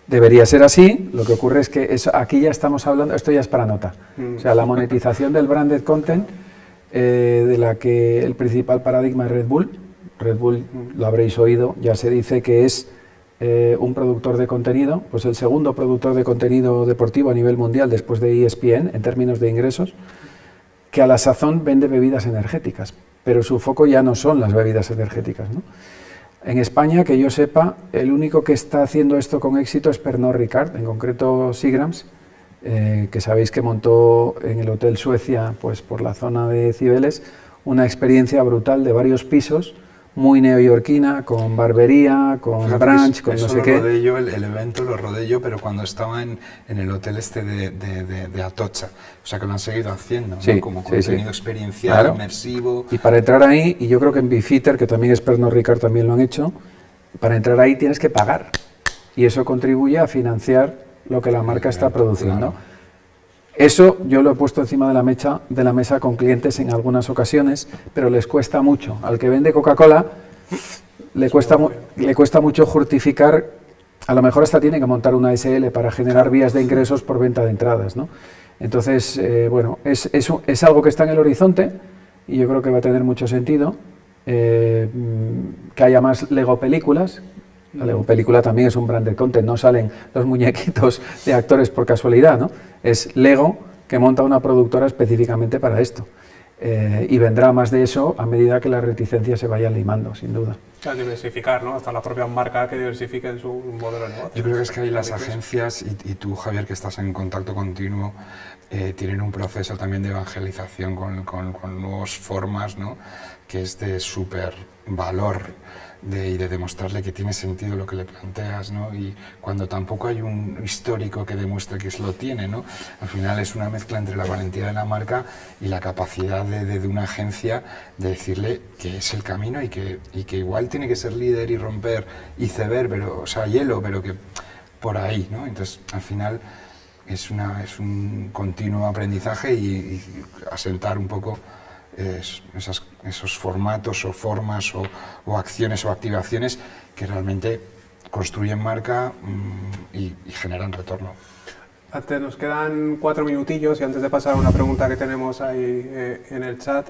Debería ser así, lo que ocurre es que aquí ya estamos hablando, esto ya es para nota, o sea, la monetización del branded content, de la que el principal paradigma es Red Bull, lo habréis oído, ya se dice que es un productor de contenido, pues el segundo productor de contenido deportivo a nivel mundial después de ESPN en términos de ingresos, que a la sazón vende bebidas energéticas, pero su foco ya no son las bebidas energéticas, ¿no? En España, que yo sepa, el único que está haciendo esto con éxito es Pernod Ricard, en concreto Seagrams, que sabéis que montó en el Hotel Suecia, pues por la zona de Cibeles, una experiencia brutal de varios pisos, muy neoyorquina, con barbería, con brunch, con no sé qué. Rodé yo, el evento lo rodé yo, pero cuando estaba en el hotel este de Atocha. O sea que lo han seguido haciendo, sí, ¿no? Como contenido experiencial, claro, inmersivo. Y para entrar ahí, y yo creo que en Bifitter, que también es Pernod Ricard, también lo han hecho, para entrar ahí tienes que pagar. Y eso contribuye a financiar lo que la marca está produciendo. Claro. Eso yo lo he puesto encima de la mesa con clientes en algunas ocasiones, pero les cuesta mucho. Al que vende Coca-Cola le cuesta mucho justificar, a lo mejor hasta tiene que montar una SL para generar vías de ingresos por venta de entradas, ¿no? Entonces, bueno, es algo que está en el horizonte y yo creo que va a tener mucho sentido que haya más Lego películas. La Lego película también es un branded content, no salen los muñequitos de actores por casualidad, ¿no? Es Lego que monta una productora específicamente para esto. Y vendrá más de eso a medida que las reticencias se vayan limando, sin duda. Diversificar, ¿no? Hasta la propia marca que diversifiquen su modelo de negocio. Yo creo que es que ahí las agencias y tú, Javier, que estás en contacto continuo, tienen un proceso también de evangelización con nuevas formas, ¿no? Que es de súper valor y de demostrarle que tiene sentido lo que le planteas, ¿no? Y cuando tampoco hay un histórico que demuestre que lo tiene, ¿no? Al final es una mezcla entre la valentía de la marca y la capacidad de una agencia de decirle que es el camino y que igual tiene que ser líder y romper iceberg, pero, o sea, hielo, pero que por ahí, ¿no? Entonces, al final es un continuo aprendizaje y asentar un poco esos formatos o formas o acciones o activaciones que realmente construyen marca y generan retorno. Antes nos quedan 4 minutillos y antes de pasar a una pregunta que tenemos ahí en el chat,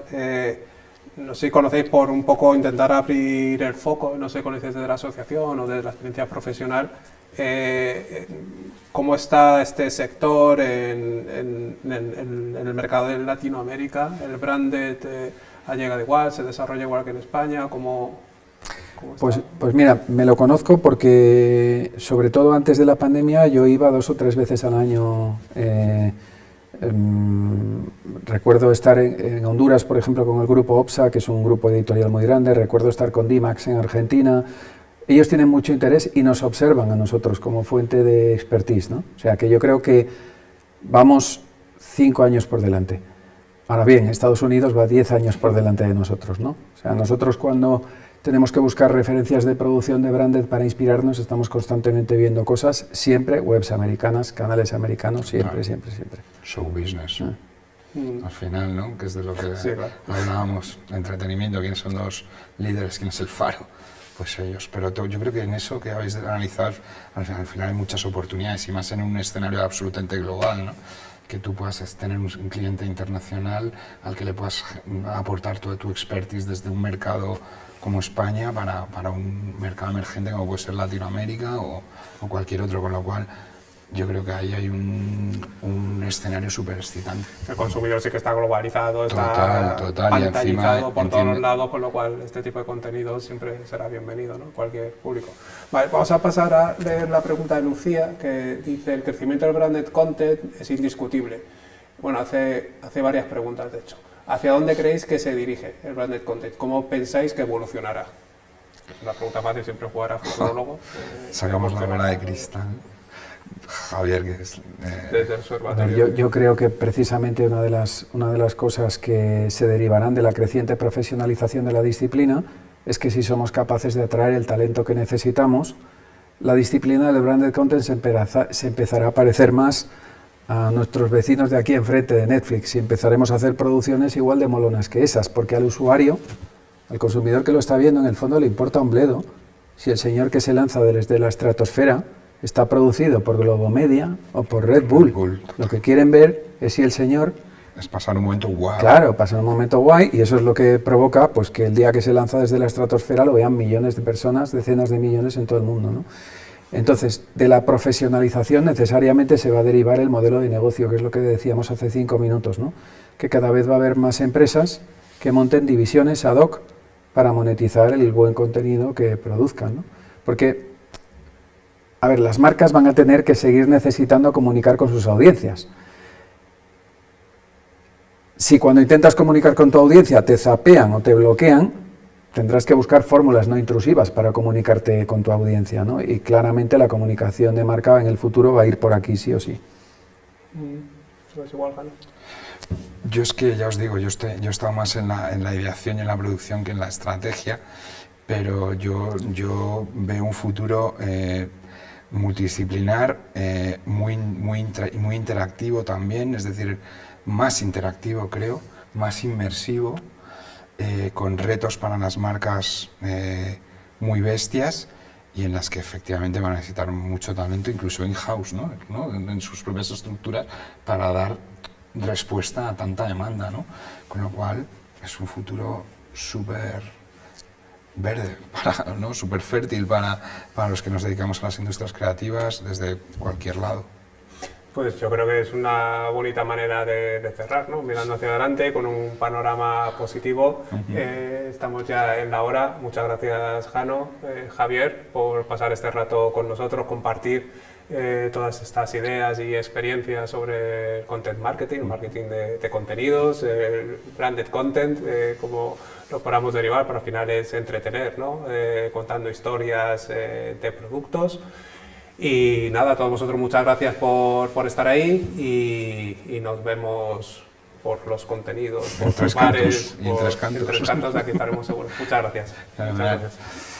no sé si conocéis por un poco intentar abrir el foco, no sé si conocéis desde la asociación o desde la experiencia profesional, cómo está este sector en el mercado de Latinoamérica. ¿El branded ha llegado igual, se desarrolla igual que en España? ¿Cómo pues mira, me lo conozco porque sobre todo antes de la pandemia yo iba 2 o 3 veces al año. Recuerdo estar en Honduras, por ejemplo, con el grupo OPSA, que es un grupo editorial muy grande. Recuerdo estar con Dimax en Argentina. Ellos tienen mucho interés y nos observan a nosotros como fuente de expertise, ¿no? O sea que yo creo que vamos 5 años por delante. Ahora bien, Estados Unidos va 10 años por delante de nosotros, ¿no? O sea, nosotros cuando tenemos que buscar referencias de producción de branded para inspirarnos, estamos constantemente viendo cosas, siempre webs americanas, canales americanos, siempre. Show business. Al final, ¿no? Que es de lo que hablábamos, entretenimiento, quiénes son los líderes, quién es el faro. Pues ellos, pero yo creo que en eso que habéis de analizar, al final hay muchas oportunidades y más en un escenario absolutamente global, ¿no? Que tú puedas tener un cliente internacional al que le puedas aportar toda tu expertise desde un mercado como España para un mercado emergente como puede ser Latinoamérica o cualquier otro, con lo cual yo creo que ahí hay un escenario súper excitante. El consumidor sí que está globalizado, total, pantallizado por todos los lados, con lo cual este tipo de contenido siempre será bienvenido, ¿no? Cualquier público. Vale, vamos a pasar a leer la pregunta de Lucía, que dice: el crecimiento del branded content es indiscutible. Bueno, hace varias preguntas, de hecho. ¿Hacia dónde creéis que se dirige el branded content? ¿Cómo pensáis que evolucionará? La pregunta fácil siempre jugar a futurólogo. Sacamos la bola de cristal. Javier, que es... Desde el observatorio. Yo creo que precisamente una de las cosas que se derivarán de la creciente profesionalización de la disciplina es que si somos capaces de atraer el talento que necesitamos, la disciplina del branded content se empezará a parecer más a nuestros vecinos de aquí enfrente de Netflix y empezaremos a hacer producciones igual de molonas que esas, porque al usuario, al consumidor que lo está viendo, en el fondo le importa un bledo si el señor que se lanza desde la estratosfera está producido por Globo Media o por Red Bull. Lo que quieren ver es si el señor... Es pasar un momento guay. Claro, pasar un momento guay, y eso es lo que provoca pues que el día que se lanza desde la estratosfera lo vean millones de personas, decenas de millones en todo el mundo, ¿no? Entonces, de la profesionalización necesariamente se va a derivar el modelo de negocio, que es lo que decíamos hace 5 minutos, ¿no? Que cada vez va a haber más empresas que monten divisiones ad hoc para monetizar el buen contenido que produzcan, ¿no? Porque, a ver, las marcas van a tener que seguir necesitando comunicar con sus audiencias. Si cuando intentas comunicar con tu audiencia te zapean o te bloquean, tendrás que buscar fórmulas no intrusivas para comunicarte con tu audiencia, ¿no? Y claramente la comunicación de marca en el futuro va a ir por aquí sí o sí. ¿Es igual, Jano? Yo es que, ya os digo, yo he estado más en la ideación y en la producción que en la estrategia, pero yo veo un futuro multidisciplinar, muy interactivo también, es decir, más interactivo creo, más inmersivo, con retos para las marcas muy bestias y en las que efectivamente van a necesitar mucho talento, incluso in-house, ¿no? En sus propias estructuras, para dar respuesta a tanta demanda, ¿no? Con lo cual es un futuro súper verde, ¿no? Súper fértil para los que nos dedicamos a las industrias creativas desde cualquier lado. Pues yo creo que es una bonita manera de cerrar, ¿no? Mirando hacia adelante, con un panorama positivo. Estamos ya en la hora. Muchas gracias, Jano, Javier, por pasar este rato con nosotros, compartir todas estas ideas y experiencias sobre el content marketing, marketing de contenidos, el branded content, como lo podamos derivar, pero al final es entretener, ¿no? Contando historias de productos. Y nada, a todos vosotros muchas gracias por estar ahí y nos vemos por los contenidos, por los bares, y en Tres Cantos. En Tres Cantos, aquí estaremos seguros. Muchas gracias. Muchas gracias.